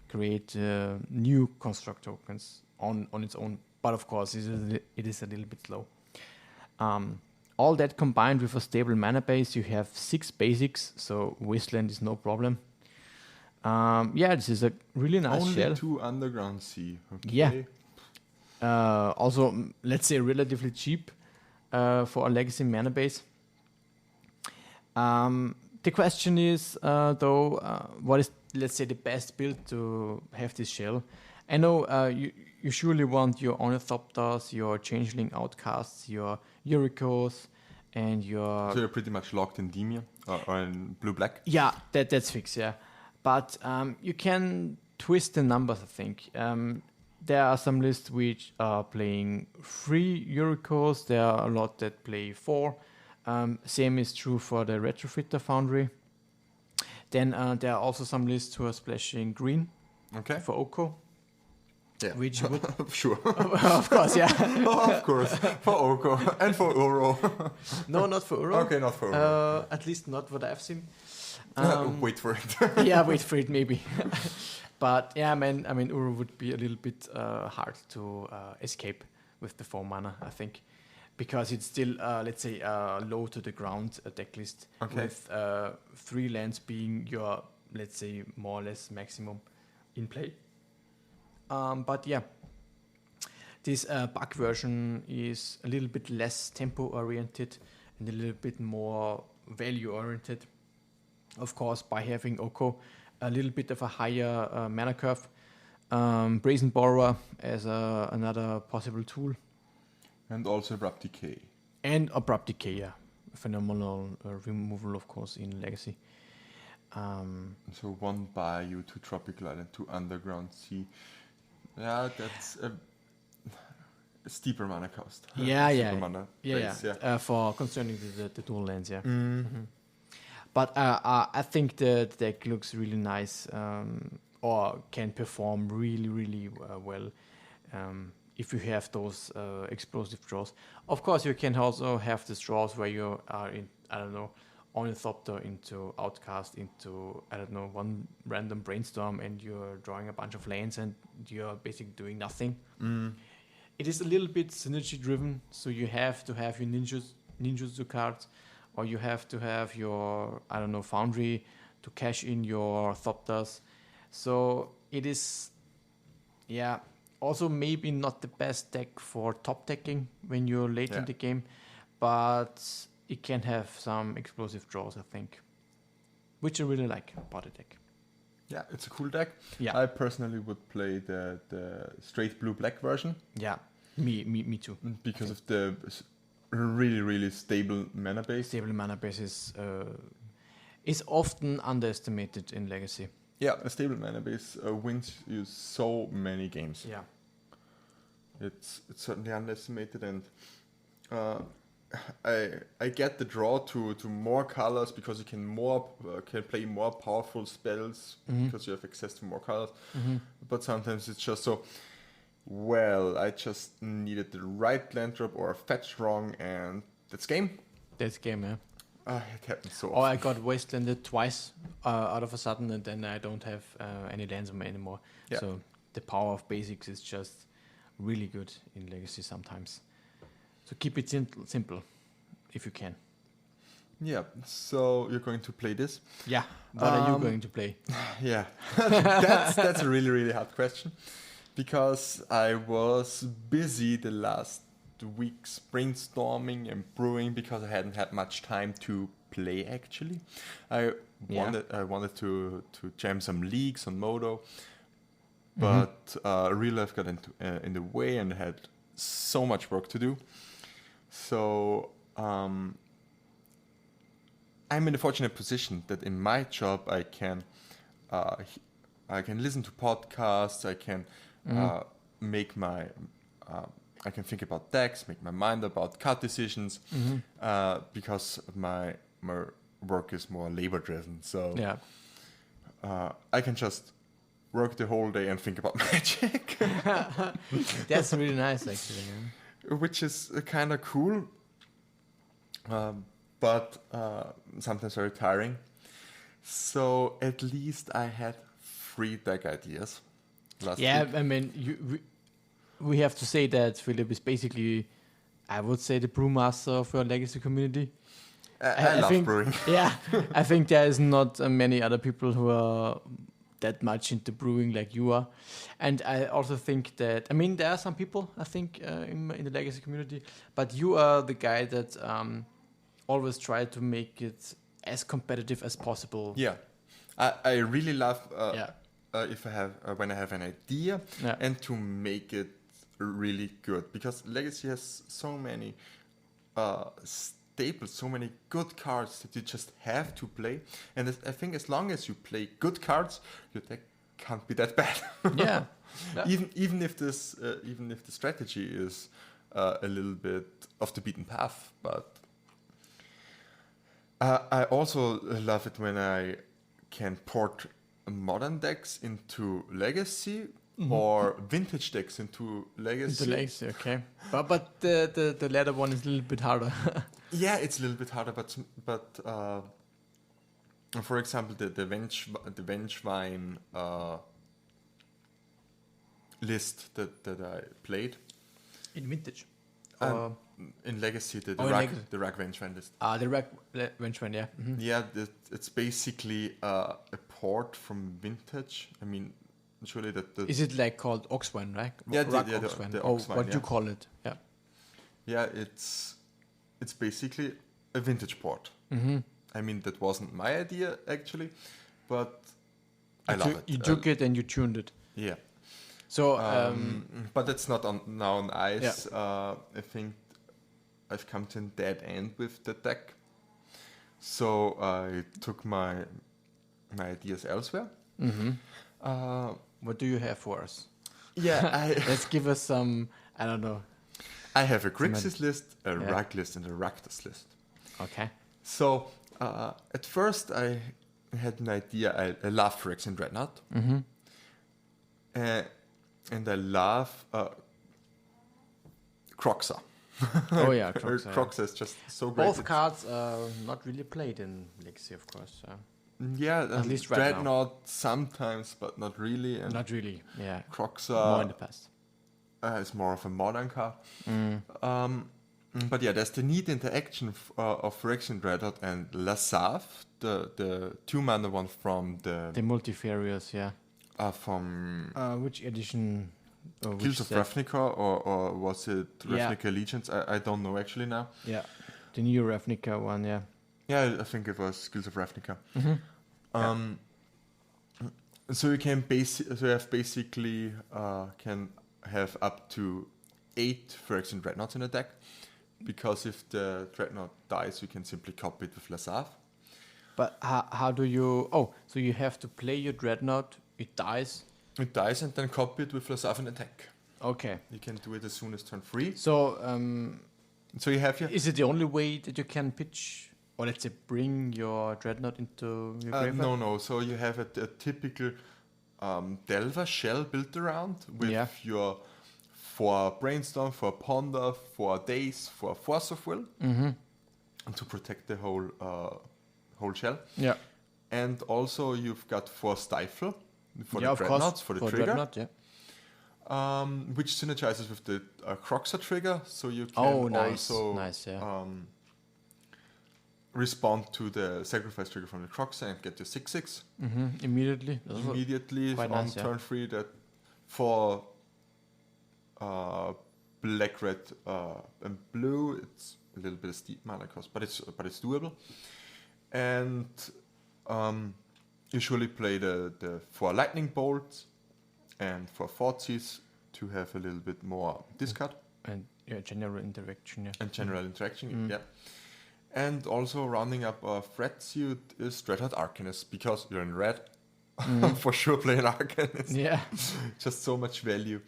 create new construct tokens on its own. But of course, it is a little bit slow. All that combined with a stable mana base, you have 6 basics, so Wasteland is no problem. This is a really nice shell. Only 2 Underground Sea. Okay. Yeah, Also, let's say relatively cheap for a legacy mana base. The question is, though, what is, let's say, the best build to have this shell? I know you surely want your Ornithopters, your Changeling Outcasts, your Yurikos, and your... So you're pretty much locked in Demia or in blue-black? Yeah, that's fixed, yeah. But you can twist the numbers, I think. There are some lists which are playing 3 Yurikos. There are a lot that play 4. Same is true for the Retrofitter Foundry. Then there are also some lists who are splashing green for Oko. Yeah, which would sure. Of course, yeah. Oh, of course, for Oko and for Uro. No, not for Uro. Okay, not for Uro. At least not what I've seen. Wait for it. Yeah, wait for it, maybe. But yeah, I mean, Uro would be a little bit hard to escape with the 4 mana, I think, because it's still, let's say, low to the ground deck list with 3 lands being your, let's say, more or less maximum in play. But yeah, this bug version is a little bit less tempo oriented and a little bit more value oriented. Of course, by having Oko, a little bit of a higher mana curve, Brazen Borrower as another possible tool, and also Abrupt Decay. And Abrupt Decay, yeah, phenomenal removal, of course, in Legacy. So 1 Bayou, 2 Tropical Island, 2 Underground Sea. Yeah, that's a steeper mana cost. Yeah. For concerning the dual lands, yeah. Mm-hmm. But I think the deck looks really nice, or can perform really, really well if you have those explosive draws. Of course, you can also have these draws where you are in, I don't know, Ornithopter into Outcast into, I don't know, one random Brainstorm, and you're drawing a bunch of lands and you're basically doing nothing. It is a little bit synergy driven, so you have to have your ninjutsu cards, or you have to have your, I don't know, Foundry to cash in your Thopters. So it is, yeah, also maybe not the best deck for top decking when you're late in the game, but it can have some explosive draws, I think, which I really like about the deck. Yeah, it's a cool deck. Yeah. I personally would play the straight blue-black version. Yeah, me too. Because of the really, really stable mana base. Stable mana base is often underestimated in Legacy. Yeah, a stable mana base wins you so many games. Yeah. It's certainly underestimated, and I get the draw to more colors because you can play more powerful spells because you have access to more colors. But sometimes it's just so, well, I just needed the right land drop or a fetch wrong, and that's game. That's game, yeah. It happens so often. Or I got wastelanded twice out of a sudden, and then I don't have any lands on me anymore. Yeah. So the power of basics is just really good in Legacy sometimes. So keep it simple, if you can. Yeah, so you're going to play this? Yeah, what are you going to play? Yeah, that's a really, really hard question. Because I was busy the last weeks brainstorming and brewing because I hadn't had much time to play, actually. I wanted to jam some leagues on Modo, but real life got in the way and had so much work to do. So I'm in the fortunate position that in my job I can listen to podcasts. I can I can think about decks, make my mind about card decisions, because my work is more labor driven. So I can just work the whole day and think about Magic. That's really nice, actually. Yeah. Which is kind of cool, but sometimes very tiring. So at least I had 3 deck ideas last week. I mean, we have to say that Philipp is basically, I would say, the brewmaster of your Legacy community. I love brewing. Yeah, I think there is not many other people who are that much into brewing like you are. And I also think that, I mean, there are some people, I think, in the Legacy community, but you are the guy that always try to make it as competitive as possible. Yeah, I really love if I have when I have an idea and to make it really good, because Legacy has so many staples, so many good cards that you just have to play. And I think as long as you play good cards, your deck can't be that bad. Yeah. Even if the strategy is a little bit off the beaten path, but I also love it when I can port modern decks into Legacy or vintage decks into Legacy. Into Legacy, okay. But the latter one is a little bit harder. Yeah, it's a little bit harder, but for example, the Vengevine list that I played In vintage. In Legacy, the Rack Vengevine list. The Rack Vengevine, yeah. Mm-hmm. Yeah, it's basically a port from vintage. I mean, surely is it like called Oxwine, right? Yeah, Oxwine. the Oh, Oxwine, what do you call it? Yeah. Yeah, it's basically a vintage port. Mm-hmm. I mean, that wasn't my idea actually, but I love it. You took it and you tuned it. Yeah. So, but it's not now on ice. Yeah. I think I've come to a dead end with the deck, so I took my ideas elsewhere. Mm-hmm. What do you have for us? Yeah, let's give us some. I don't know. I have a Grixis list, a Rack list, and a Rakdos list. Okay. So at first I had an idea. I love Phyrexian Dreadnought. Mm-hmm. And I love Croxa. Oh yeah, Croxa. Croxa is just so great. Both cards are not really played in Legacy, of course. Yeah, at least right Dreadnought sometimes, but not really. And not really, yeah. Croxa more in the past. Is more of a modern card. Mm. But yeah, there's the neat interaction of Phyrexian Dreadnought and Lasav, the 2-mana one from the multifarious, yeah. From which edition? Guilds of Ravnica, or was it Ravnica Allegiance? I don't know actually now. Yeah, the new Ravnica one, yeah. Yeah, I think it was Guilds of Ravnica. Mm-hmm. So you can basically can have up to 8 Phyrexian Dreadnoughts in a deck, because if the Dreadnought dies, you can simply copy it with Lasav. But how do you? Oh, so you have to play your Dreadnought. It dies. It dies and then copy it with Lasav in attack. Okay. You can do it as soon as turn 3. So so you have your. Is it the only way that you can pitch, or let's say bring your Dreadnought into your graveyard? No. So you have a typical Delver shell built around with your 4 Brainstorm, 4 Ponder, 4 Daze, 4 Force of Will, to protect the whole shell. Yeah. And also you've got 4 Stifle for the Dreadnoughts, for the trigger. Dreadnought, which synergizes with the Croxa trigger, so you can also respond to the sacrifice trigger from the Croxa and get your 6/6 immediately. On turn 3. That for black, red, and blue, it's a little bit of steep mana cost, but it's doable. And usually play the 4 lightning bolts and 4 Fortsies to have a little bit more discard. And general interaction, yeah. And also rounding up a threat suit is Dreadheart Arcanist, because you're in red. For sure play an Arcanist. Yeah. Just so much value.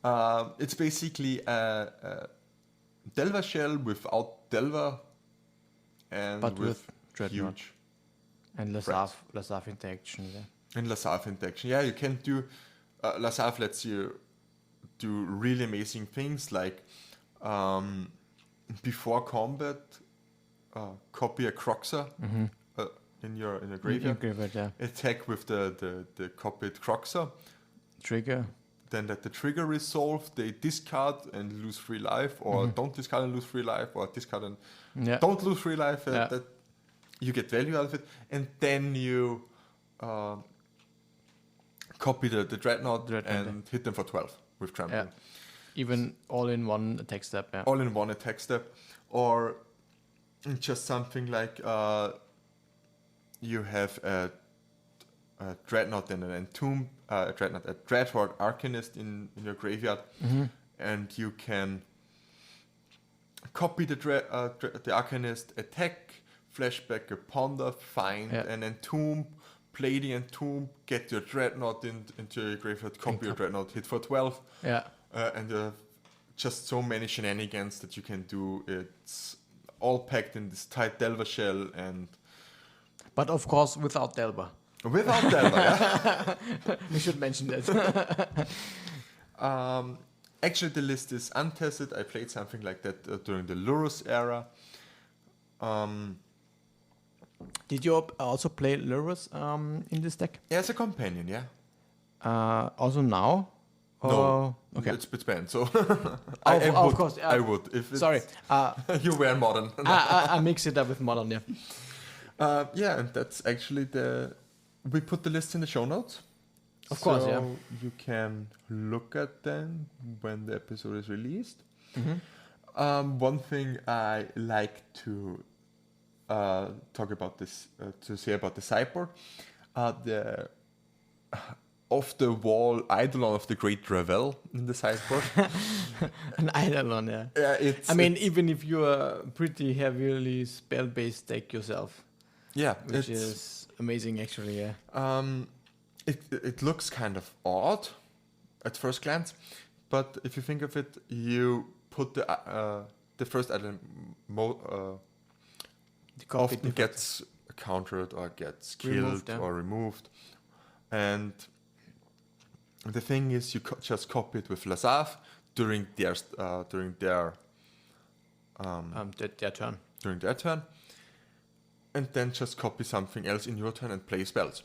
It's basically a Delver shell without Delver, and but with Dreadnought. Huge. And Lasav interaction, yeah. And Lasav interaction, yeah. You can do Lasav lets you do really amazing things, like before combat, copy a Croxa in your graveyard. Yeah. Attack with the copied Croxa. Trigger. Then let the trigger resolve. They discard and lose 3 life, or don't discard and lose 3 life, or discard and don't lose 3 life. That you get value out of it, and then you copy the Dreadnought and hit them for 12 with trampling. Yeah. Even all in one attack step. Yeah. All in one attack step, or just something like you have a Dreadnought and an Entomb, a Dreadhorde Arcanist in your graveyard, and you can copy the Arcanist, attack, flashback a Ponder, find an Entomb, play the Entomb, get your Dreadnought into your graveyard, copy your Dreadnought, hit for 12. Yeah. And you have just so many shenanigans that you can do. It's all packed in this tight Delver shell, and but of course without Delver. Without Delver, yeah. We should mention that. Actually, the list is untested. I played something like that during the Lurus era. Did you also play Lurus in this deck? Yeah, as a companion, yeah. Also now? No, okay. It's banned, so of course. I would. If sorry, you were modern. I mix it up with modern, yeah. Yeah, and that's actually we put the list in the show notes. Of course, yeah. You can look at them when the episode is released. One thing I like to talk about this, to say about the sideboard, the off-the-wall Eidolon of the Great Ravel in the sideboard. An Eidolon, yeah. Yeah, mean, even if you're a pretty heavily spell-based deck yourself. Yeah. Which is amazing, actually, yeah. It looks kind of odd at first glance, but if you think of it, you put the first item often gets countered or gets killed or removed, and the thing is, you just copy it with Lazav during their turn. During their turn, and then just copy something else in your turn and play spells.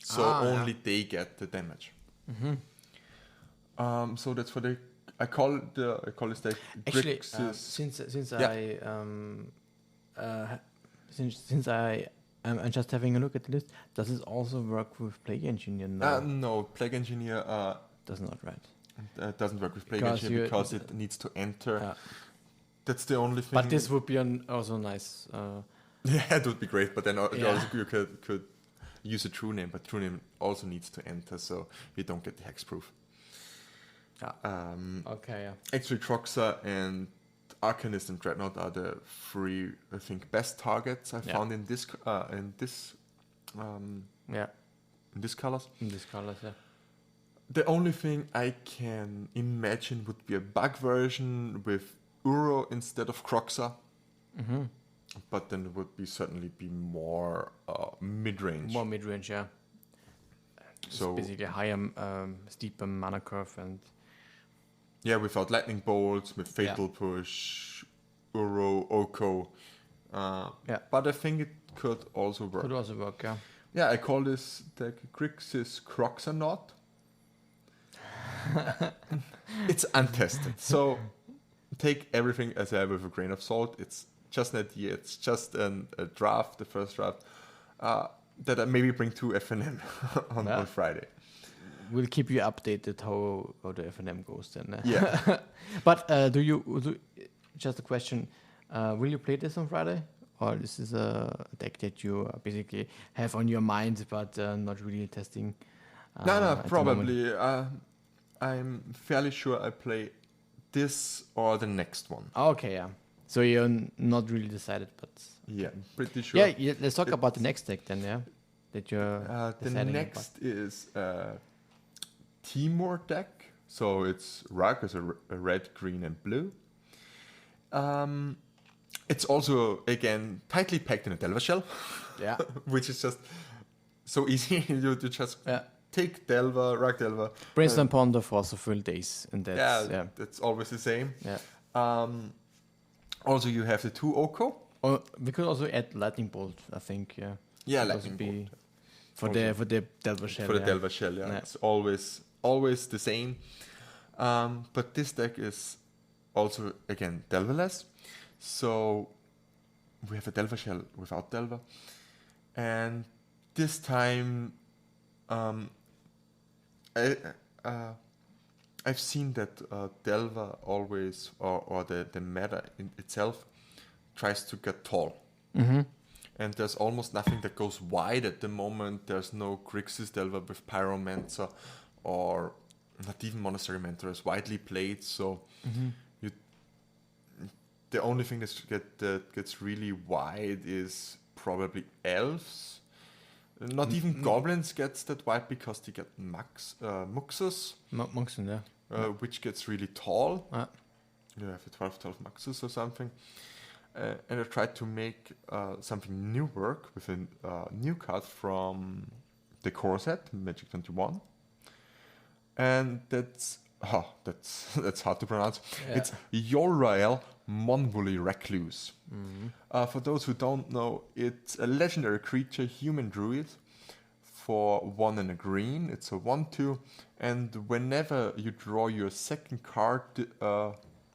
So only they get the damage. So that's what I call this deck. Actually, since I'm just having a look at the list. Does it also work with Plague Engineer? No, Plague Engineer does not, right? Doesn't work with Plague Engineer because it needs to enter. That's the only thing. But this would be also nice. Yeah, it would be great. But then also you could use a true name, but true name also needs to enter, so you don't get the hexproof. Okay, yeah. Actually, Troxa and Arcanist and Dreadnought are the three, I think, best targets I found in this in these colors. In these colors, yeah. The only thing I can imagine would be a bug version with Uro instead of Croxa. But then it would certainly be more mid-range. More mid-range, yeah. So basically a higher, steeper mana curve and... Yeah, without lightning bolts, with fatal push, Uro, Oko. But I think it could also work. Could also work, yeah. Yeah, I call this deck Grixis Croxanaut. It's untested, so take everything as I have with a grain of salt. It's just an idea. It's just a draft, the first draft, that I maybe bring to FNM on Friday. We'll keep you updated how the FNM goes then. Yeah. But just a question, will you play this on Friday? Or this is a deck that you basically have on your mind but not really testing? No, probably. I'm fairly sure I play this or the next one. Okay, yeah. So you're not really decided, but... Yeah, I'm pretty sure. Yeah, let's talk about the next deck then, yeah? That you're the next is Timor deck. So it's Rug, so a red, green, and blue. It's also, again, tightly packed in a Delver shell. Yeah. Which is just so easy. You just take Delver, Rug Delver. Brainstorm Ponder for the full days. And that's always the same. Yeah. Also, you have the 2 Oko. Or we could also add Lightning Bolt, I think, yeah. Yeah, Lightning Bolt. For the Delver shell. For the Delver shell, yeah. It's always the same. But this deck is also, again, Delverless. So we have a Delver shell without Delver. And this time I've seen that Delver always, or the meta in itself, tries to get tall. Mm-hmm. And there's almost nothing that goes wide at the moment. There's no Grixis Delver with Pyromancer, or not even Monastery Mentor is widely played. So you, the only thing that gets really wide is probably Elves. Not even Goblins gets that wide because they get Muxus. Muxen, yeah. Which gets really tall. You have a 12 Muxus or something. And I tried to make something new work with a new card from the core set, Magic 21. And that's hard to pronounce. Yeah. It's Yorrael Monvuli Recluse. For those who don't know, it's a legendary creature, human druid, for 1 and a green. It's a 1/2, and whenever you draw your second card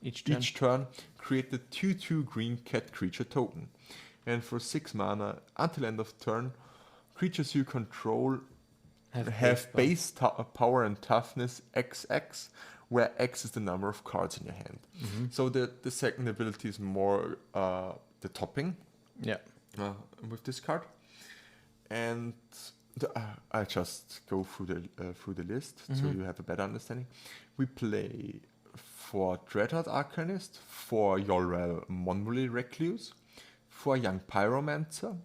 each turn, create the 2/2 green cat creature token. And for 6 mana, until end of turn, creatures you control have base power and toughness XX, where X is the number of cards in your hand. So the second ability is more the topping. Yeah. With this card, and I just go through the list so you have a better understanding. We play 4 Dreadhorde Arcanist, 4 Yorrael Monvuli Recluse, 4 Young Pyromancer,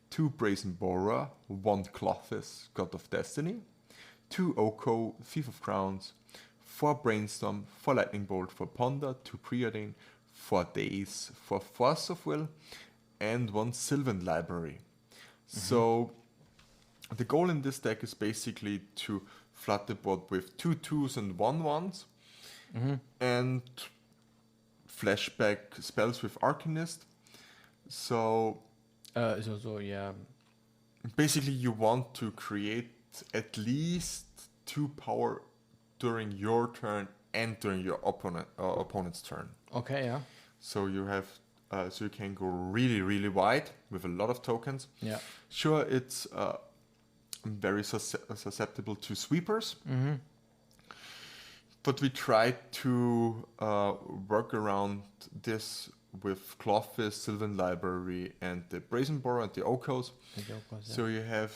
2 Brazen Borer, 1 Clothis, God of Destiny, 2 Oko, Thief of Crowns, 4 Brainstorm, 4 Lightning Bolt, 4 Ponder, 2 Preordain, 4 Daze, 4 Force of Will, and 1 Sylvan Library. So the goal in this deck is basically to flood the board with 2 2s and 1 1s, and flashback spells with Arcanist. So yeah. Basically, you want to create at least 2 power during your turn and during your opponent's turn. Okay, yeah. So you have, so you can go really, really wide with a lot of tokens. Yeah. Sure, it's very susceptible to sweepers. But we try to work around this with Clothis, Sylvan Library, and the Brazen Borer and the Okos. So you have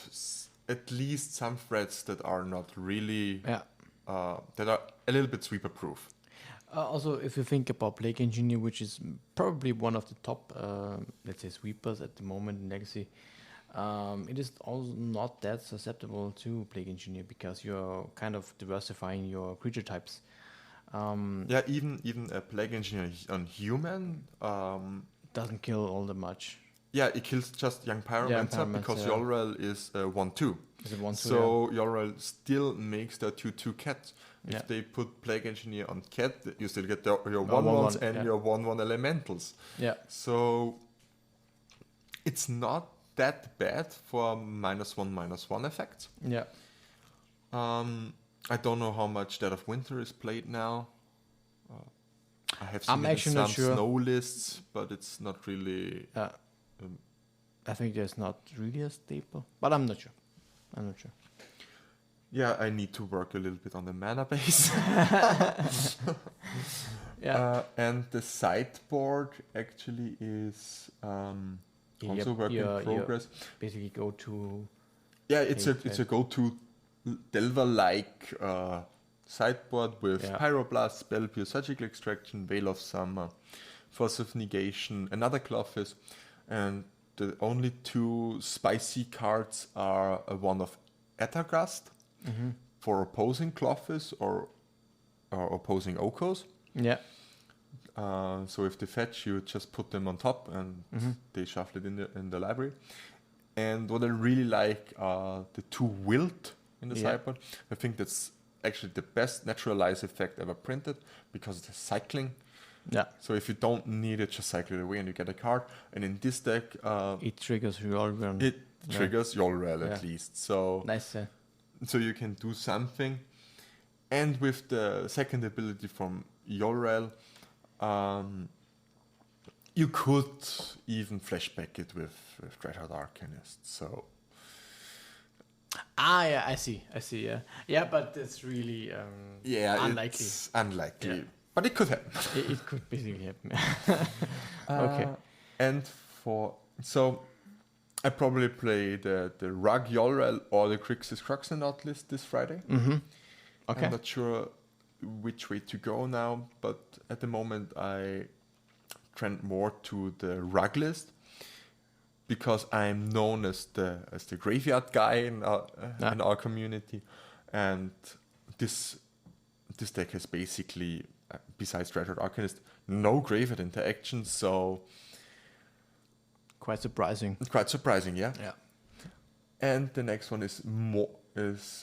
at least some threats that are not really, that are a little bit sweeper proof. Also, if you think about Plague Engineer, which is probably one of the top, let's say, sweepers at the moment in Legacy, it is also not that susceptible to Plague Engineer because you're kind of diversifying your creature types. Even a Plague Engineer on human doesn't kill all that much. Yeah, it kills just Young Pyromancer because Yorrael is 1/2. Is it 1/2? So Yorrael still makes the 2/2 cat. If they put Plague Engineer on cat, you still get your 1/1s and your 1/1 elementals. Yeah. So it's not that bad for -1/-1 effects. Yeah. I don't know how much Dead of Winter is played now. I have seen I'm actually some not sure. snow lists, but it's not really. I think there's not really a staple, but I'm not sure. Yeah, I need to work a little bit on the mana base. And the sideboard actually is also work in progress. Basically, go to. Yeah, it's a go-to Delver-like sideboard with Pyroblast, Spellpierce, Surgical Extraction, Veil of Summer, Force of Negation, another Clothis, and the only 2 spicy cards are one of Ettergast for opposing Clothis or opposing Okos. Yeah. So if they fetch, you just put them on top and they shuffle it in the library. And what I really like are the 2 Wilt in the sideboard. I think that's actually the best naturalize effect ever printed because it's cycling. Yeah. So if you don't need it, just cycle it away and you get a card. And in this deck, it triggers Yorrael. It triggers Yorrael at least. So nice. So you can do something. And with the second ability from Yorrael, you could even flashback it with Dreadhorde Arcanist. So Yeah, I see, yeah, but it's really unlikely. It's unlikely, but it could happen. It could basically happen. Okay. And so I probably play the Rug Yolrel or the Crixus Cruxanaut list this Friday. Okay. I'm not sure which way to go now, but at the moment I trend more to the Rug list because I'm known as the graveyard guy in our community, and this deck has basically, besides Dreadhorde Arcanist, no graveyard interaction, so quite surprising. Yeah. And the next one is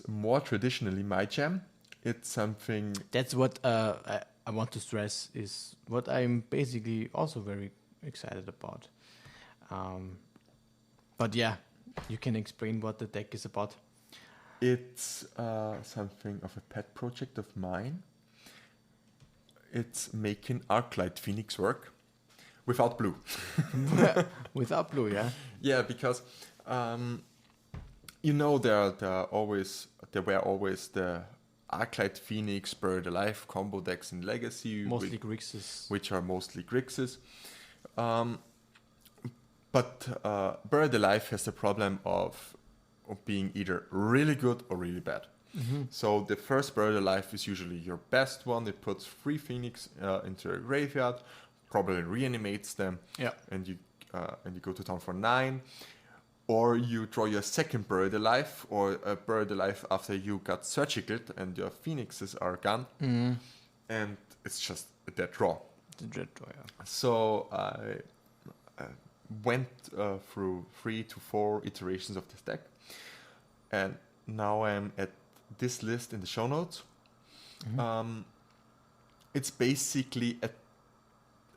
more traditionally my jam. It's something. That's what I want to stress is what I'm basically also very excited about. But yeah, you can explain what the deck is about. It's something of a pet project of mine. It's making Arclight Phoenix work without blue. Without blue, yeah. Yeah, because there were always the Arclight Phoenix Buried Alive combo decks in Legacy, Mostly Grixis. which are mostly Grixis. But Buried Alive has the problem of being either really good or really bad. So the first Buried Alive is usually your best one. It puts 3 Phoenix into a graveyard, probably reanimates them, and you go to town for 9. Or you draw your second Buried Alive, or a Buried Alive after you got Surgicaled and your Phoenixes are gone, and it's just a dead draw. The dead draw, yeah. So I went through 3 to 4 iterations of this deck, and now I'm at this list in the show notes. It's basically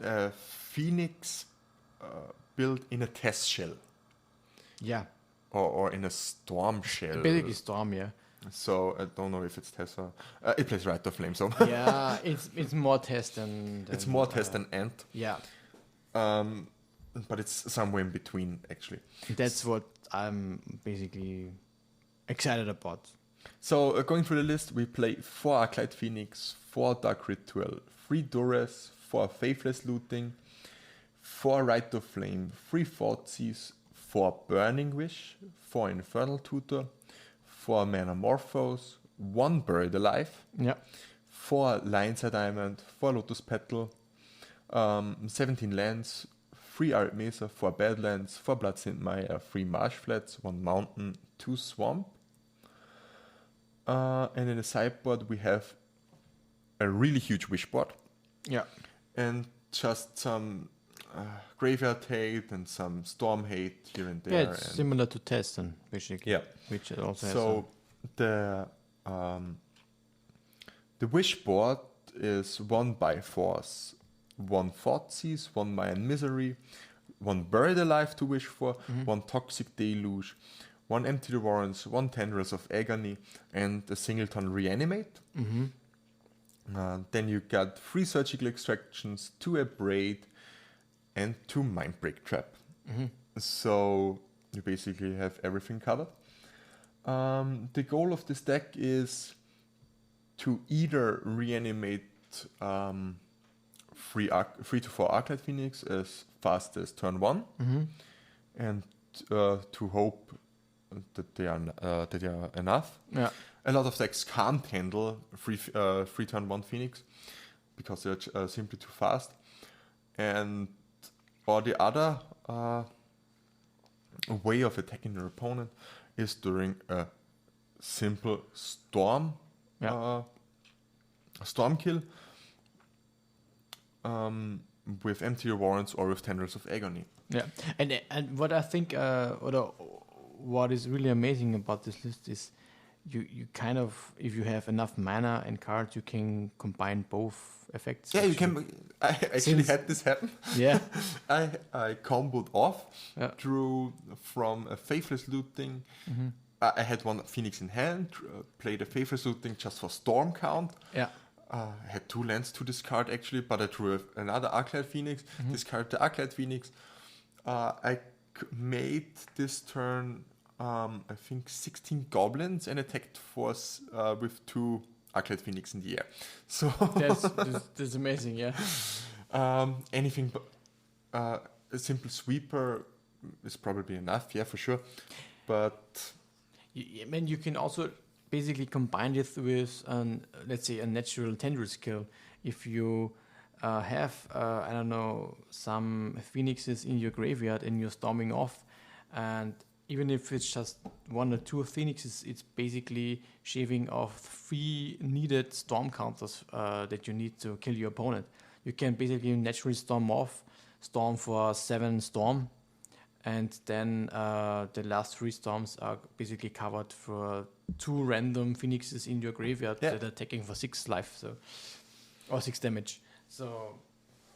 a Phoenix built in a test shell. Yeah. Or in a storm shell. Basically storm, yeah. So I don't know if it's test or... it plays Rite of Flame, so... Yeah, it's more test than it's more test than Ant. Yeah. But it's somewhere in between, actually. That's what I'm basically excited about. So going through the list, we play 4 Arclight Phoenix, 4 Dark Ritual, 3 Duress, 4 Faithless Looting, 4 Rite of Flame, 3 Thoughtseize, 4 Burning Wish, 4 Infernal Tutor, 4 Manamorphose, 1 Buried Alive, 4 Lion's Eye Diamond, 4 Lotus Petal, 17 lands, 3 Arid Mesa, 4 Badlands, 4 Bloodstained Mire, 3 Marsh Flats, 1 Mountain, 2 Swamp. And in the sideboard we have a really huge wish board. Yeah. And just some graveyard hate and some storm hate here and there. Yeah, it's similar to Testen, basically. Yeah. Which it also so the wish board is 1 by Force, 1 Thoughtseize, 1 Mayan Misery, 1 Buried Alive to wish for, 1 Toxic Deluge, 1 Empty the Warrens, 1 Tendrils of Agony, and a singleton Reanimate. Then you got 3 Surgical Extractions, 2 Abrade, and 2 Mindbreak Trap. So you basically have everything covered. The goal of this deck is to either reanimate 3 to 4 Arclight Phoenix as fast as turn 1, and to hope that they are enough. Yeah. A lot of decks can't handle 3 turn 1 Phoenix because they're simply too fast. Or the other way of attacking your opponent is during a simple storm kill with Empty Your Warrants or with Tendrils of Agony. Yeah, and what I think, what is really amazing about this list is you kind of, if you have enough mana and cards, you can combine both effects. Yeah, you can. I actually had this happen. Yeah. I comboed off, drew from a Faithless Looting. I had 1 Phoenix in hand, played a Faithless Looting just for storm count. Yeah. I had 2 lands to discard actually, but I drew another Arclight Phoenix, discarded the Arclight Phoenix. I made this turn I think 16 goblins and attacked force with 2 Arclight Phoenix in the air. So that's amazing, yeah. Anything but a simple sweeper is probably enough, yeah, for sure. But I mean, you can also basically combine it with, let's say, a natural tendril skill. If you have, I don't know, some phoenixes in your graveyard and you're storming off, and even if it's just 1 or 2 phoenixes, it's basically shaving off 3 needed storm counters that you need to kill your opponent. You can basically naturally storm for 7 storm, and then the last 3 storms are basically covered for 2 random phoenixes in your graveyard that are attacking for 6 life, or 6 damage. So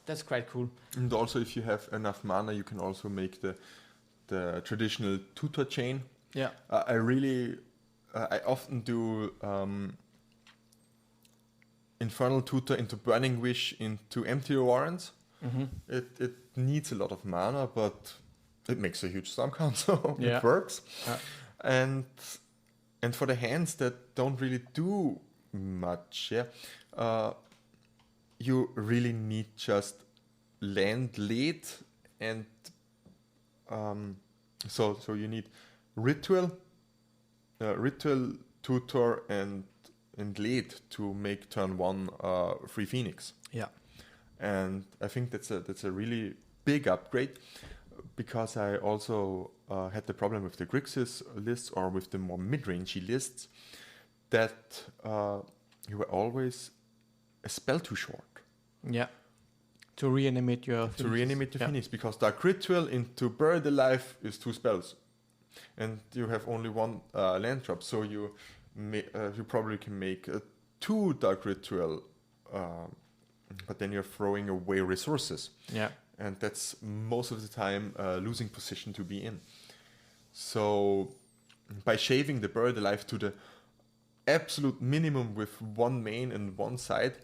that's quite cool. And also, if you have enough mana, you can also make the traditional tutor chain. Yeah. I often do Infernal Tutor into Burning Wish into Empty Warrens. Mm-hmm. It needs a lot of mana, but it makes a huge storm count, so it works. And for the hands that don't really do much, you really need just land late, and so you need ritual tutor and late to make turn 1 free Phoenix. Yeah. And I think that's a really big upgrade, because I also had the problem with the Grixis lists, or with the more mid-rangey lists, that you were always a spell too short. Yeah. To reanimate your Phoenix, because Dark Ritual into Buried Alive is 2 spells, and you have only 1 land drop, so you probably can make 2 Dark Ritual, but then you're throwing away resources. Yeah. And that's most of the time losing position to be in. So by shaving the Buried Alive to the absolute minimum with 1 main and 1 side,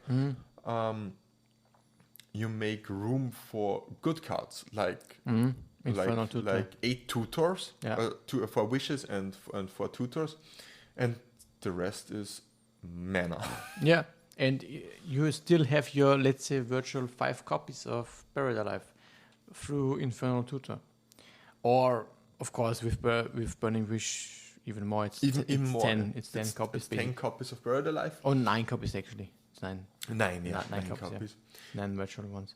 you make room for good cards like 8 tutors, 4 wishes and 4 tutors, and the rest is mana. Yeah. And you still have your, let's say, virtual 5 copies of Buried Alive through Infernal Tutor. Or, of course, with Burning Wish, even more. It's more. 10. It's 10 copies. 10 copies of Buried Alive. Oh, 9 copies, actually. It's 9. 9 copies. Yeah. 9 virtual ones.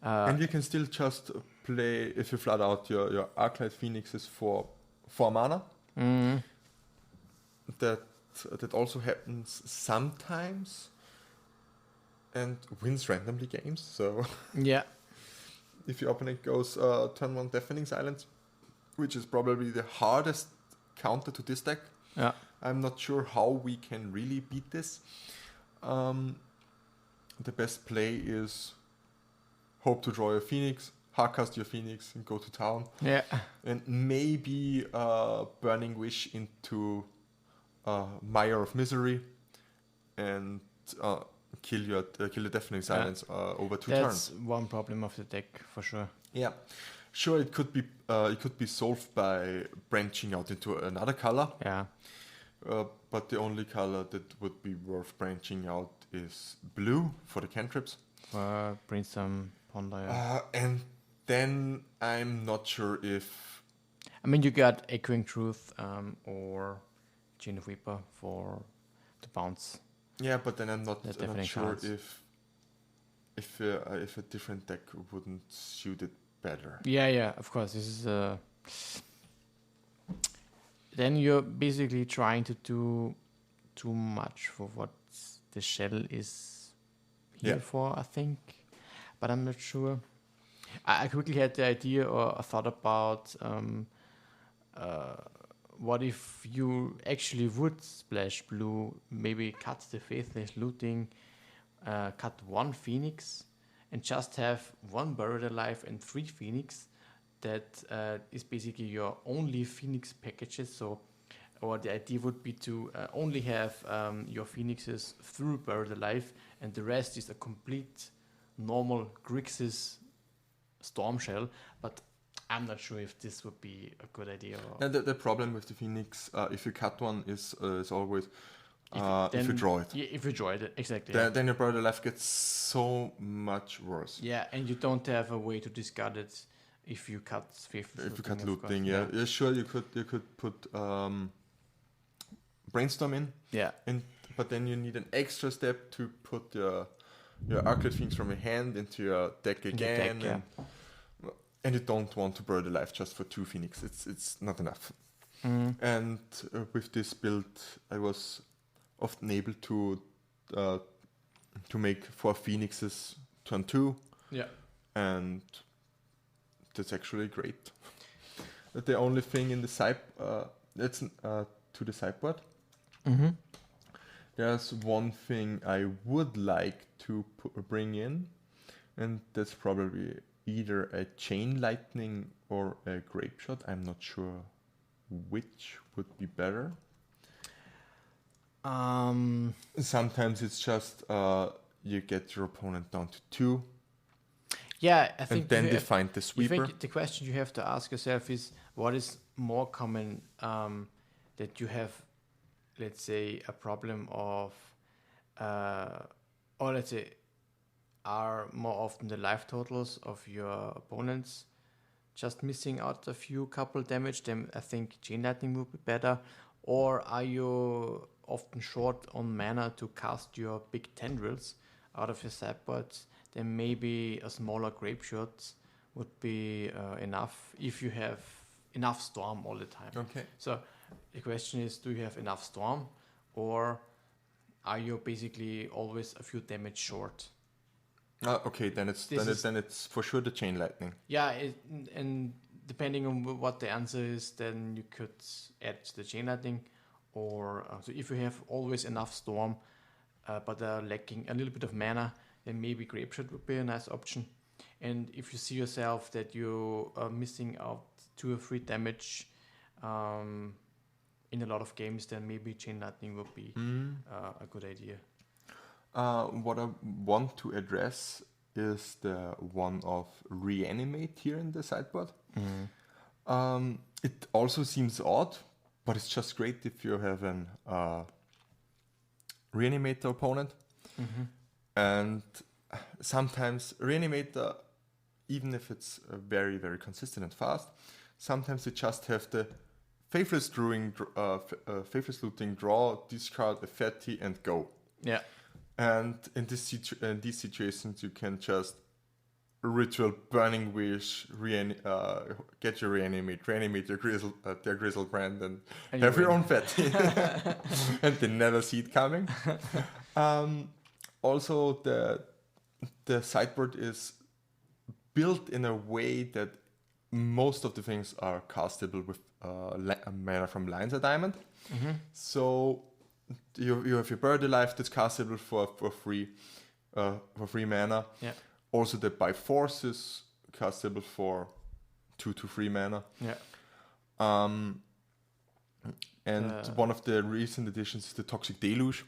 And you can still just play, if you flood out your Arclight Phoenixes for 4 mana. Mm-hmm. That also happens sometimes, and wins randomly games. So yeah, if your opponent goes turn 1 Deafening Silence, which is probably the hardest counter to this deck, I'm not sure how we can really beat this. The best play is hope to draw your Phoenix, hardcast your Phoenix, and go to town. Yeah, and maybe Burning Wish into Mire of Misery, and kill the Deafening Silence over 2 turns. That's one problem of the deck for sure. Yeah, sure. It could be solved by branching out into another color. Yeah. But the only color that would be worth branching out is blue for the cantrips. Brainstorm, Ponder. And then I'm not sure if. I mean, you got Echoing Truth or Chain of Weeper for the bounce. Yeah, but then I'm not sure if a different deck wouldn't suit it better. Yeah, of course. This is then you're basically trying to do too much for what the shell is here for, I think. But I'm not sure. I quickly had the idea or a thought about what if you actually would splash blue, maybe cut the Faithless Looting, cut 1 Phoenix, and just have 1 Buried Alive and 3 Phoenix. That is basically your only Phoenix packages. So, or the idea would be to only have your Phoenixes through Buried Alive, and the rest is a complete normal Grixis Storm Shell. But I'm not sure if this would be a good idea. The problem with the Phoenix, if you cut one, is always if you draw it. Yeah, if you draw it, exactly. Then your brother life gets so much worse. Yeah, and you don't have a way to discard it if you cut faithful looting. If you cut looting, yeah, sure, you could put brainstorm in. Yeah. But then you need an extra step to put your arcade things from your hand into your deck again. And you don't want to burn the life just for 2 Phoenix. It's not enough. And with this build, I was often able to make 4 Phoenixes turn 2. Yeah. And that's actually great. The only thing in the side, that's to the sideboard. Mm-hmm. There's one thing I would like to bring in, and that's probably either a chain lightning or a grape shot. I'm not sure which would be better. Sometimes it's just you get your opponent down to 2. Yeah, I think. And then they find the sweeper. I think the question you have to ask yourself is, what is more common that you have, let's say, a problem of, or let's say, are more often the life totals of your opponents just missing out a few couple damage? Then I think chain lightning would be better. Or are you often short on mana to cast your big tendrils out of your sideboards? Then maybe a smaller grape shot would be enough if you have enough storm all the time. Okay. So the question is, do you have enough storm, or are you basically always a few damage short? Okay, then it's for sure the chain lightning. Yeah, and depending on what the answer is, then you could add the chain lightning, or so if you have always enough storm, but are lacking a little bit of mana, then maybe grape shot would be a nice option. And if you see yourself that you are missing out 2 or 3 damage in a lot of games, then maybe chain lightning would be a good idea. What I want to address is the one of reanimate here in the sideboard. It also seems odd, but it's just great if you have an reanimator opponent. And sometimes reanimator, even if it's very, very consistent and fast, sometimes they just have the faithless looting, draw, discard a fatty, and go. Yeah. And in these situations, you can just ritual burning wish, get your reanimate your grizzle brand, and have your own fatty. And they never see it coming. Also, the sideboard is built in a way that most of the things are castable with mana from Lions of Diamond. So you have your Bird Alive that's castable for free mana. Yeah. Also, the By Force is castable for 2 to 3 mana. Yeah. And one of the recent additions is the Toxic Deluge,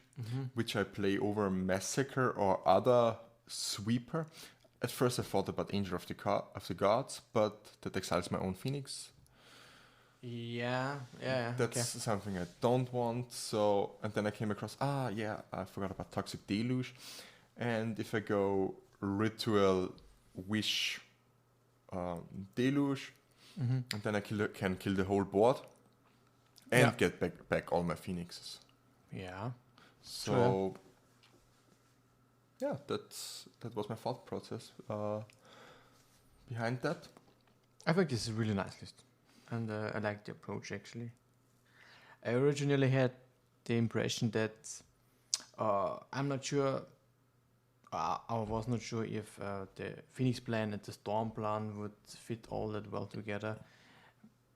which I play over Massacre or other sweeper. At first I thought about Angel of the Gods, but that exiles my own Phoenix. Yeah. That's something I don't want. So, and then I came across, I forgot about Toxic Deluge. And if I go Ritual Wish Deluge, and then I can kill the whole board and get back all my Phoenixes. Yeah. So, that was my thought process behind that. I think this is a really nice list, and I like the approach actually. I originally had the impression that I'm not sure. I was not sure if the Phoenix plan and the Storm plan would fit all that well together.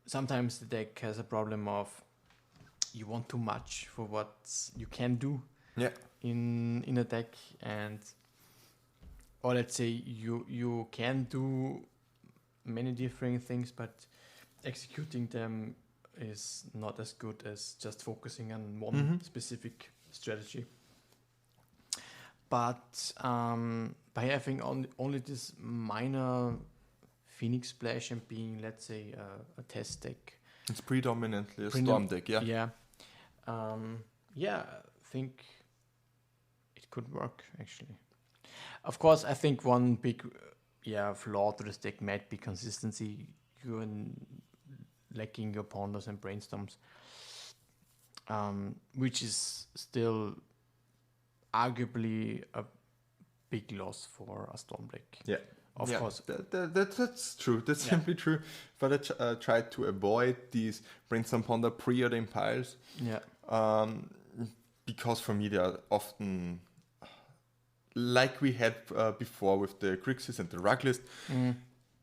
Sometimes the deck has a problem of you want too much for what you can do in a deck, or let's say you can do many different things, but executing them is not as good as just focusing on one specific strategy. But by having only this minor Phoenix Splash and being, let's say, a test deck. It's predominantly a storm deck, yeah. Yeah. I think it could work, actually. Of course, I think one big flaw to this deck might be consistency. You're lacking your ponders and brainstorms, which is still arguably a big loss for a storm deck. Yeah. Of course. That's true. That's simply true. But I tried to avoid these brainstorm ponder preordained piles. Yeah. Because for me they are often, like we had before with the Grixis and the Ruglist,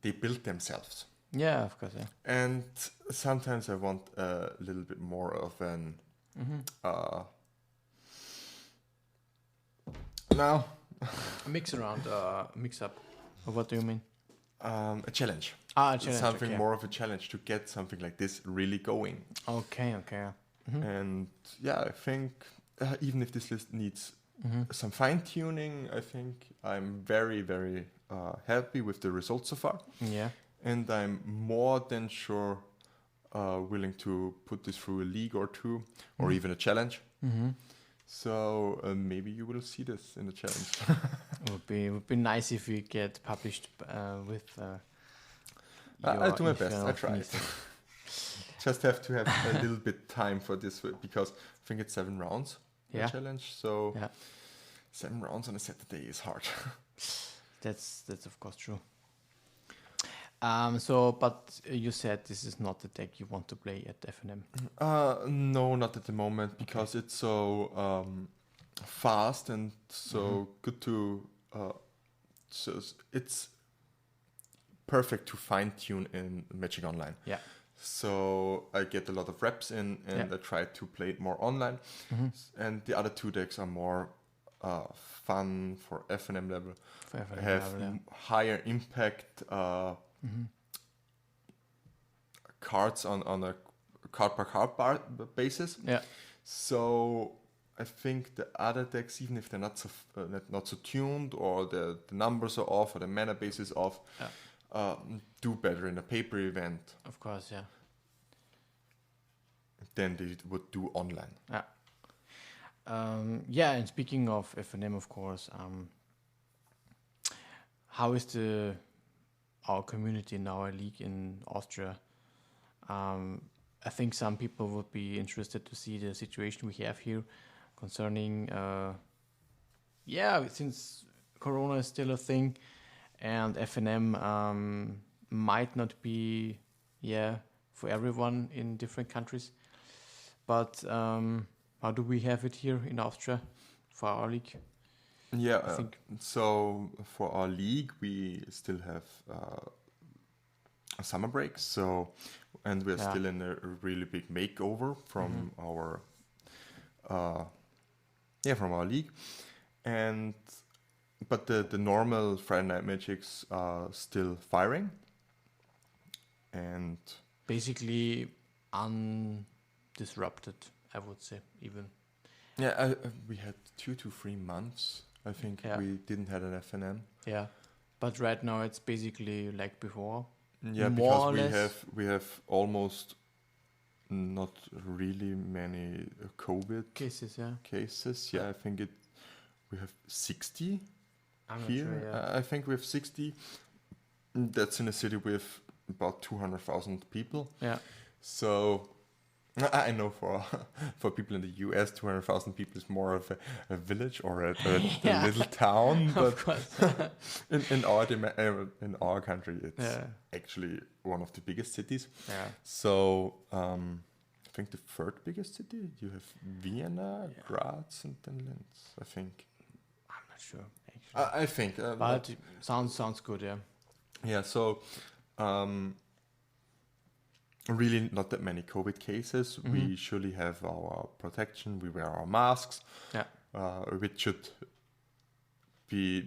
they build themselves. Yeah, of course. Yeah. And sometimes I want a little bit more of an now a mix up. What do you mean? A challenge. A challenge. Something more of a challenge to get something like this really going. Okay. And I think even if this list needs some fine tuning, I think I'm very, very happy with the results so far. Yeah. And I'm more than sure willing to put this through a league or two, or even a challenge. So maybe you will see this in the challenge. It would be nice if we get published with. I'll do my best. I try. Just have to have a little bit time for this because I think it's 7 rounds. The challenge. So 7 rounds on a Saturday is hard. That's of course true. But you said this is not the deck you want to play at FNM. No, not at the moment, because it's so fast and so good to. So it's perfect to fine tune in Magic Online. Yeah. So I get a lot of reps in, and I try to play it more online. And the other 2 decks are more fun for FNM level. Higher impact. Cards on a card per card basis. Yeah. So I think the other decks, even if they're not so tuned, or the numbers are off, or the mana base is off, do better in a paper event. Of course, yeah. Than they would do online. Yeah. And speaking of FNM, of course, how is our community in our league in Austria? I think some people would be interested to see the situation we have here concerning, since Corona is still a thing, and FNM might not be, for everyone in different countries. But how do we have it here in Austria for our league? Yeah, I think so. For our league, we still have a summer break. And we're still in a really big makeover from our league. But the normal Friday Night Magics are still firing, and basically undisrupted, I would say, even. Yeah, we had 2 to 3 months. I think we didn't have an FNM. Yeah, but right now it's basically like before. Yeah, because we have almost not really many COVID cases. Yeah, I think we have 60 I'm here. Not sure, yeah. I think we have 60. That's in a city with about 200,000 people. Yeah. So I know for people in the US, 200,000 people is more of a village or a little town. But of course. in our country, it's actually one of the biggest cities. Yeah. So I think the 3rd biggest city, you have Vienna, Graz, and then Linz. I think. I'm not sure. Actually. I think. But it sounds good. Yeah. Yeah. So. Really not that many COVID cases. We surely have our protection. We wear our masks, which should be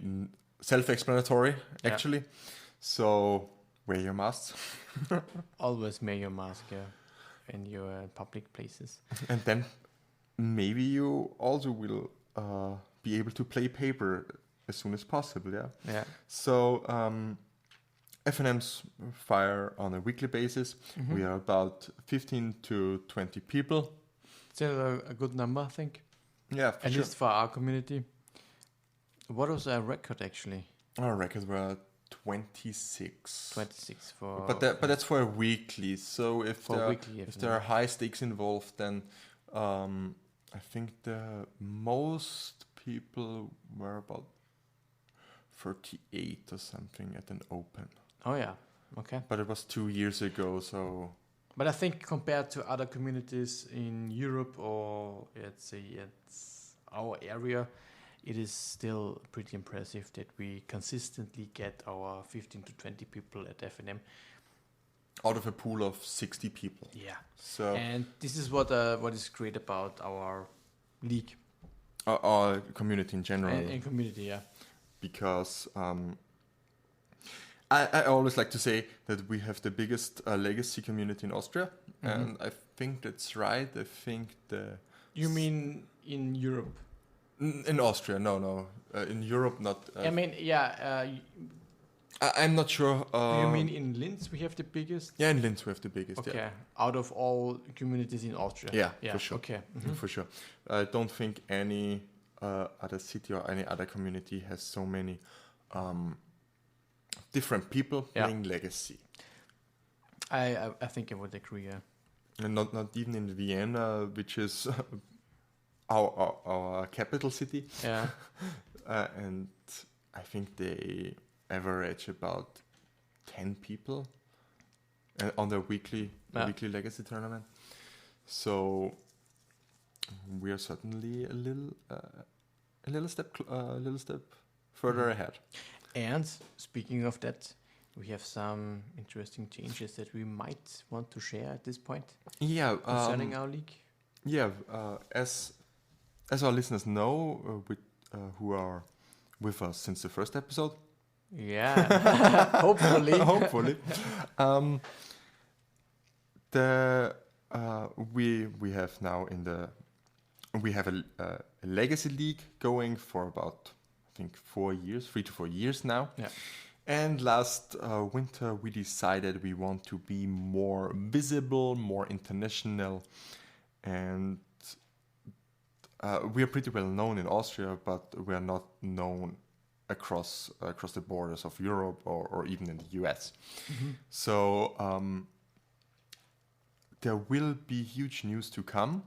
self-explanatory, actually. So wear your masks. Always wear your mask, in your public places. And then maybe you also will be able to play paper as soon as possible, Yeah. So FNMs fire on a weekly basis. We are about 15 to 20 people. Still a good number, I think. Yeah, At least for our community. What was our record actually? Our records were 26. 26 for. But that's for a weekly. So if there are high stakes involved, then I think the most people were about 38 or something at an open. Oh yeah, okay. But it was 2 years ago, so. But I think compared to other communities in Europe or let's say it's our area, it is still pretty impressive that we consistently get our 15 to 20 people at FNM. Out of a pool of 60 people. Yeah. So. And this is what is great about our league. Our community in general. And community, yeah. Because I always like to say that we have the biggest legacy community in Austria, and I think that's right. I think You mean in Europe? In Austria, no. In Europe, not. I mean, yeah. I'm not sure. Do you mean in Linz we have the biggest? Yeah, in Linz we have the biggest. Okay, yeah. Out of all communities in Austria. Yeah, for sure. Okay, for sure. I don't think any other city or any other community has so many different people playing Legacy. I think I would agree. Yeah. And not even in Vienna, which is our capital city. Yeah. And I think they average about 10 people on their weekly Legacy tournament. So we are certainly a little step further ahead. And speaking of that, we have some interesting changes that we might want to share at this point. Yeah, concerning our league. Yeah, as our listeners know, who are with us since the first episode. Yeah, hopefully. Hopefully. We have now we have a legacy league going for about, I think, 3 to 4 years now. Yeah. And last winter we decided we want to be more visible, more international, and we are pretty well known in Austria, but we are not known across the borders of Europe or even in the US. So there will be huge news to come,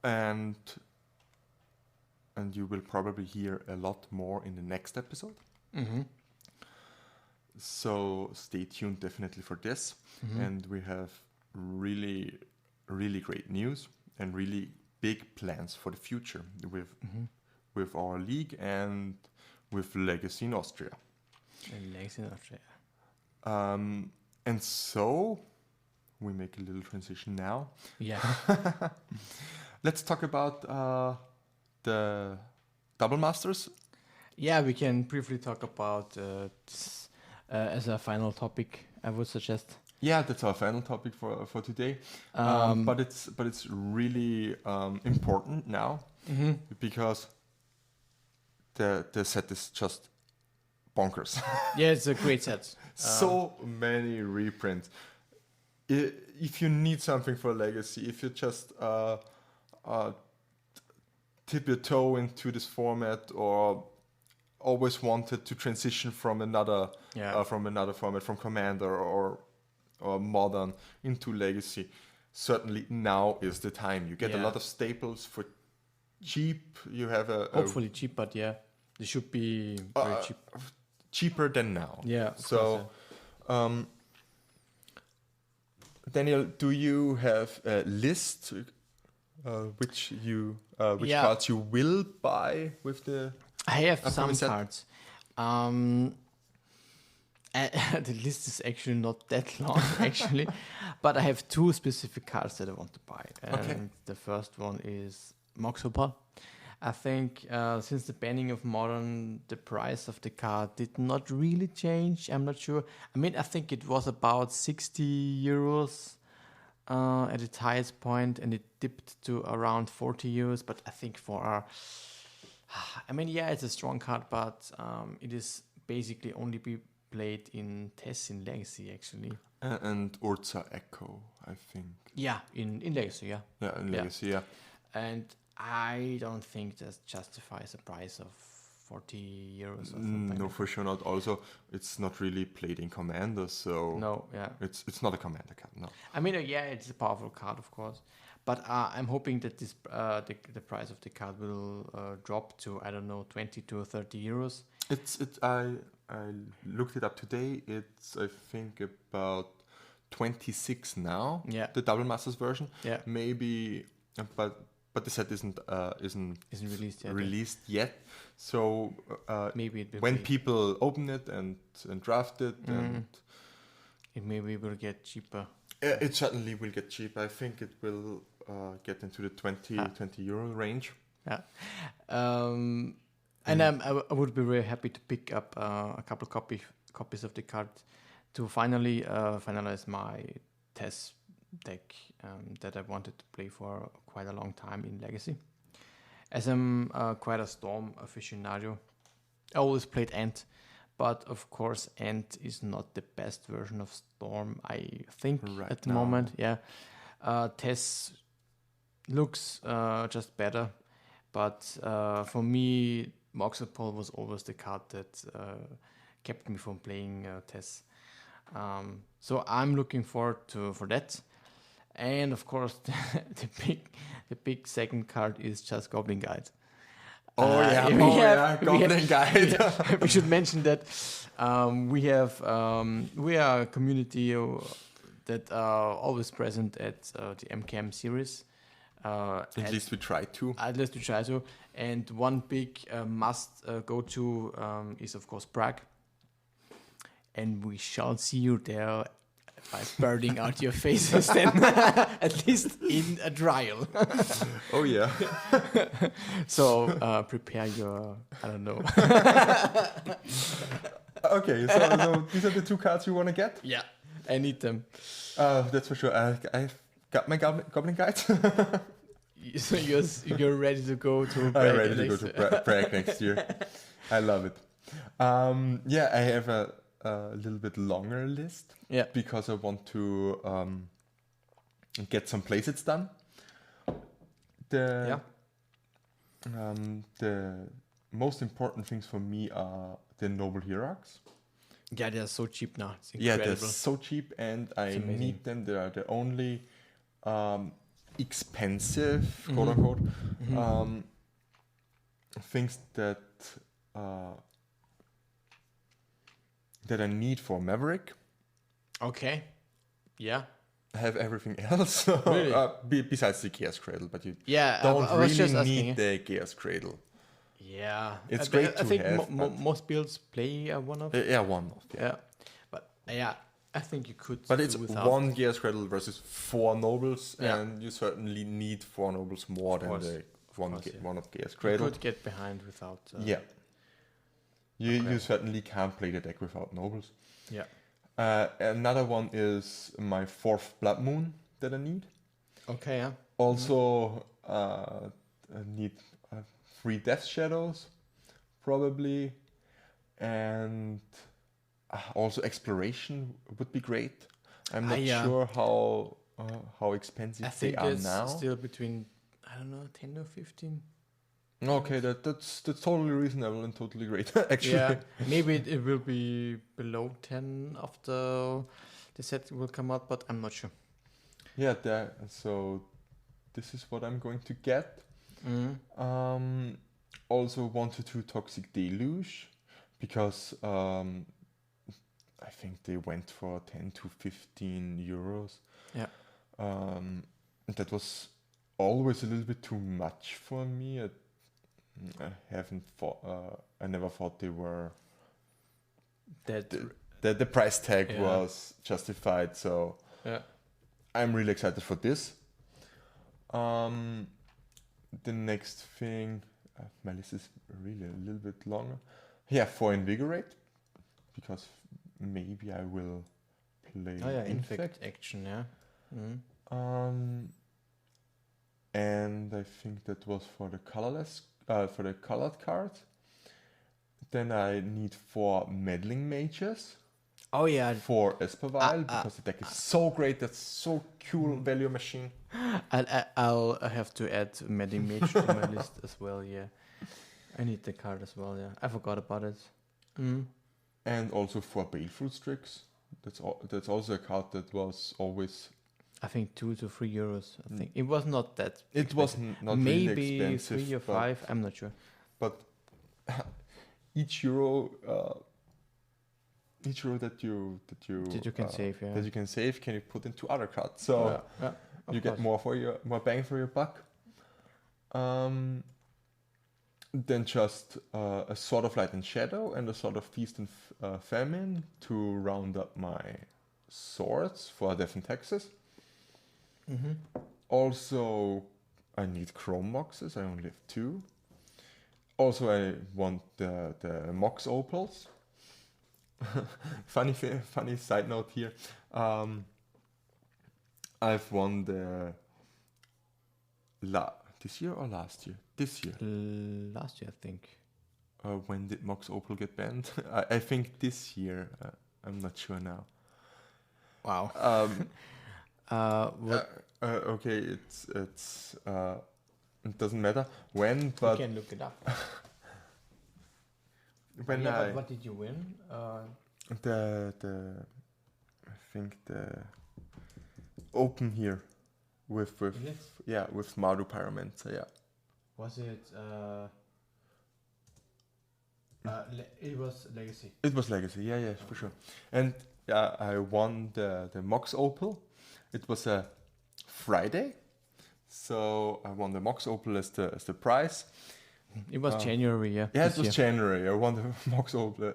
and you will probably hear a lot more in the next episode. So stay tuned definitely for this. And we have really, really great news and really big plans for the future with our league and with Legacy in Austria. And so we make a little transition now. Yeah. Let's talk about the Double Masters. Yeah, we can briefly talk about this, as a final topic, I would suggest. Yeah, that's our final topic for today. But it's really important now because the set is just bonkers. Yeah, it's a great set. So many reprints. If you need something for Legacy, if you just tip your toe into this format or always wanted to transition from another format, from Commander or Modern into Legacy, certainly now is the time. You get a lot of staples for cheap. You have hopefully cheap, but yeah, they should be very cheap. Cheaper than now. Yeah. So, Daniel, do you have a list which cards you will buy with the? I have some cards. The list is actually not that long, actually, but I have 2 specific cards that I want to buy. And the first one is Mox Opal. I think since the banning of Modern, the price of the card did not really change. I'm not sure. I mean, I think it was about 60 euros at its highest point, and it dipped to around 40 euros. But I think it's a strong card, but it is basically only played in TES in Legacy actually. And Urza Echo, I think. Yeah, in Legacy, yeah. Yeah, in Legacy, yeah. And I don't think that justifies a price of 40 euros or something. No, for sure not. Also, it's not really played in Commander, so no, yeah, it's not a Commander card. No, I mean, yeah, it's a powerful card, of course, but I'm hoping that this the price of the card will drop to, I don't know, 20 to 30 euros. I looked it up today. It's, I think, about 26 now. Yeah. The Double Masters version. Yeah. Maybe, but the set isn't released yet. So maybe it will when people open it and draft it, and it maybe will get cheaper. It certainly will get cheaper. I think it will get into the 20 euro range. Yeah. And I would be very happy to pick up a couple copies of the card to finally finalize my TES deck that I wanted to play for quite a long time in Legacy. As I'm quite a Storm aficionado, I always played Ant, but of course Ant is not the best version of Storm, I think, right at the moment. Yeah, TES looks just better, but for me, Moxopol was always the card that kept me from playing TES. So I'm looking forward for that. And of course, the big second card is just Goblin Guide. Goblin Guide. We should mention that we are a community that are always present at the MKM series. At least we try to. And one big must go to is of course Prague. And we shall see you there by burning out your faces then, at least in a trial. Oh yeah. So prepare your, I don't know. Okay, so these are the two cards you want to get? Yeah, I need them. That's for sure. I've got my Goblin Guide. So you're ready to go to Prague? I'm ready to go to Prague next year. I love it. I have a little bit longer list. Yeah. Because I want to get some playsets done. The most important things for me are the Noble Hierarchs. Yeah, they're so cheap now. It's incredible. Yeah, they're so cheap, and I need them. They are the only expensive, quote unquote, things that I need for Maverick. Okay. Yeah. I have everything else. Really? Besides the Chaos Cradle, but you don't really need the Chaos Cradle. Yeah. It's great to have. I think most builds play one of. One of. Yeah. But I think you could. But it's one Chaos Cradle versus 4 Nobles, and you certainly need 4 Nobles more than the one of Chaos Cradle. You could get behind without. You certainly can't play the deck without Nobles. Yeah. Another one is my 4th Blood Moon that I need. Okay, yeah. Also, I need 3 Death Shadows, probably. And also Exploration would be great. I'm not sure how expensive they are now. Still between, I don't know, 10 or 15. Okay, that's totally reasonable and totally great, actually. Yeah, maybe it will be below 10 after the set will come out, but I'm not sure. Yeah, so this is what I'm going to get. Also 1 to 2 Toxic Deluge, because I think they went for 10 to 15 euros. Yeah. That was always a little bit too much for me. I never thought they were that the price tag was justified, so I'm really excited for this. The next thing, my list is really a little bit longer. Yeah, for Invigorate, because maybe I will play Infect action, yeah. And I think that was for the colorless. For the colored cards. Then I need 4 meddling mages. Oh yeah. For Espervile, because the deck is so great. That's so cool value machine. I'll have to add Medding Mage to my list as well. Yeah, I need the card as well. Yeah, I forgot about it. And also for Baleful Strix. That's also a card that was always, I think, €2 to €3. I think it was not that. It was not maybe really expensive. 3 or 5. I'm not sure. But each euro that you can save, yeah. that you can save, can you put into other cards? So you get more bang for your buck. Then just a Sword of Light and Shadow and a Sword of Feast and Famine to round up my swords for Death and Taxes. Also, I need Chrome Moxes. I only have 2. Also, I want the Mox Opals. funny side note here. I've won the this year or last year? This year. Last year, I think. When did Mox Opal get banned? I think this year. I'm not sure now. Wow. Okay, it's it doesn't matter when, but you can look it up. But what did you win? I think the open here with Mardu Pyromancer, yeah. Was it it was Legacy. It was Legacy, yeah, for sure. And yeah, I won the Mox Opal. It was a Friday, so I won the Mox Opal as the prize. It was January, yeah. Yeah, it was January. I won the Mox Opal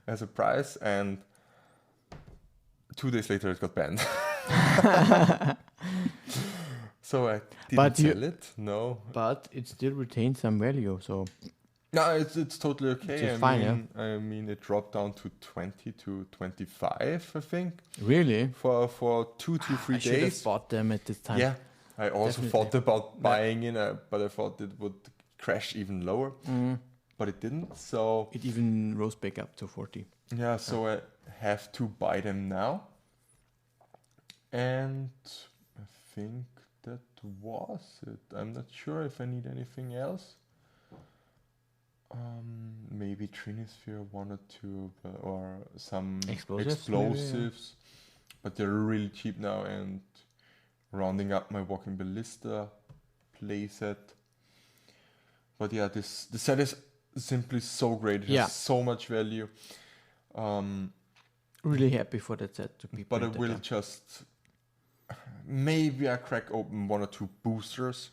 as a prize, and 2 days later it got banned. So I didn't sell it. No, but it still retains some value. So no, it's totally okay. It's fine. I mean, it dropped down to 20 to 25, I think. Really? For 2 to 3 days. I should have bought them at this time. Yeah, I also thought about buying in, but I thought it would crash even lower. But it didn't. So it even rose back up to 40. Yeah, so I have to buy them now. And I think that was it. I'm not sure if I need anything else. Maybe Trinisphere 1 or 2, or some explosives, maybe, yeah. But they're really cheap now, and rounding up my Walking Ballista playset. But yeah, the set is simply so great. It has so much value. Really happy for that set to be. But I will just maybe I crack open 1 or 2 boosters,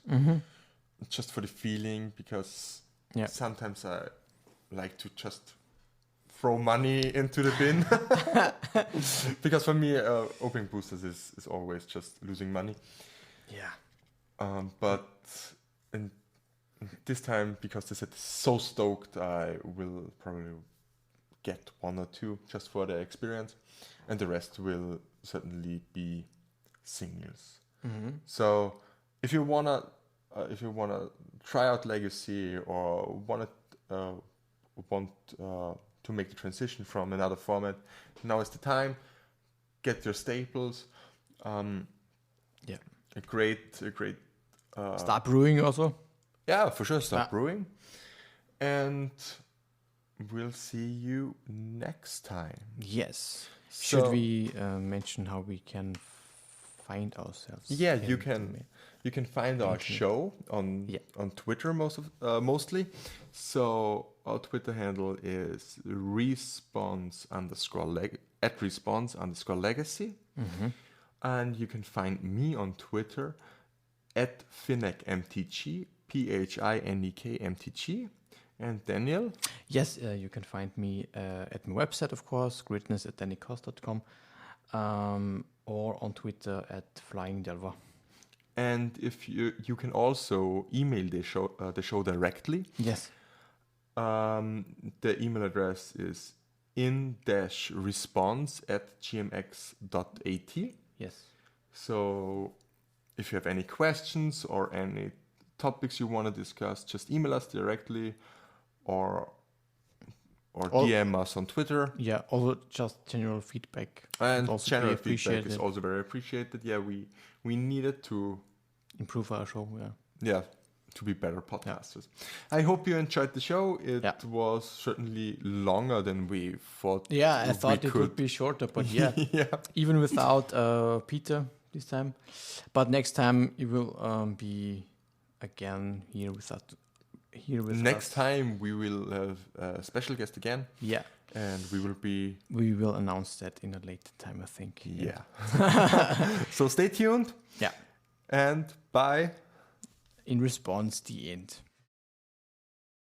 just for the feeling, because sometimes I like to just throw money into the bin. Because for me, opening boosters is always just losing money. Yeah. But this time, because the set is so stoked, I will probably get 1 or 2 just for the experience, and the rest will certainly be singles. So if you wanna try out Legacy, or want to make the transition from another format, now is the time. Get your staples. A great start brewing also. Yeah, for sure. Start brewing, and we'll see you next time. Yes. Should we mention how we can find ourselves? Yeah, you can find our show on Twitter mostly. So our Twitter handle is response_legacy. And you can find me on Twitter at PhinekMTG, PHINEKMTG. And Daniel? Yes, you can find me at my website, of course, greatness@dannycost.com, or on Twitter at FlyingDelver. And if you can also email the show directly. Yes. The email address is in-response@gmx.at. Yes. So if you have any questions or any topics you want to discuss, just email us directly, or or DM us on Twitter. Yeah, also just general feedback. And general feedback is also very appreciated. Yeah, we needed to improve our show. Yeah, to be better podcasters. Yeah. I hope you enjoyed the show. It was certainly longer than we thought. Yeah, I thought it would be shorter, but even without Peter this time. But next time you will be again here with us. Next time we will have a special guest again. Yeah. And we will announce that in a later time, I think. Yeah. So stay tuned. Yeah. And bye. In response, the end.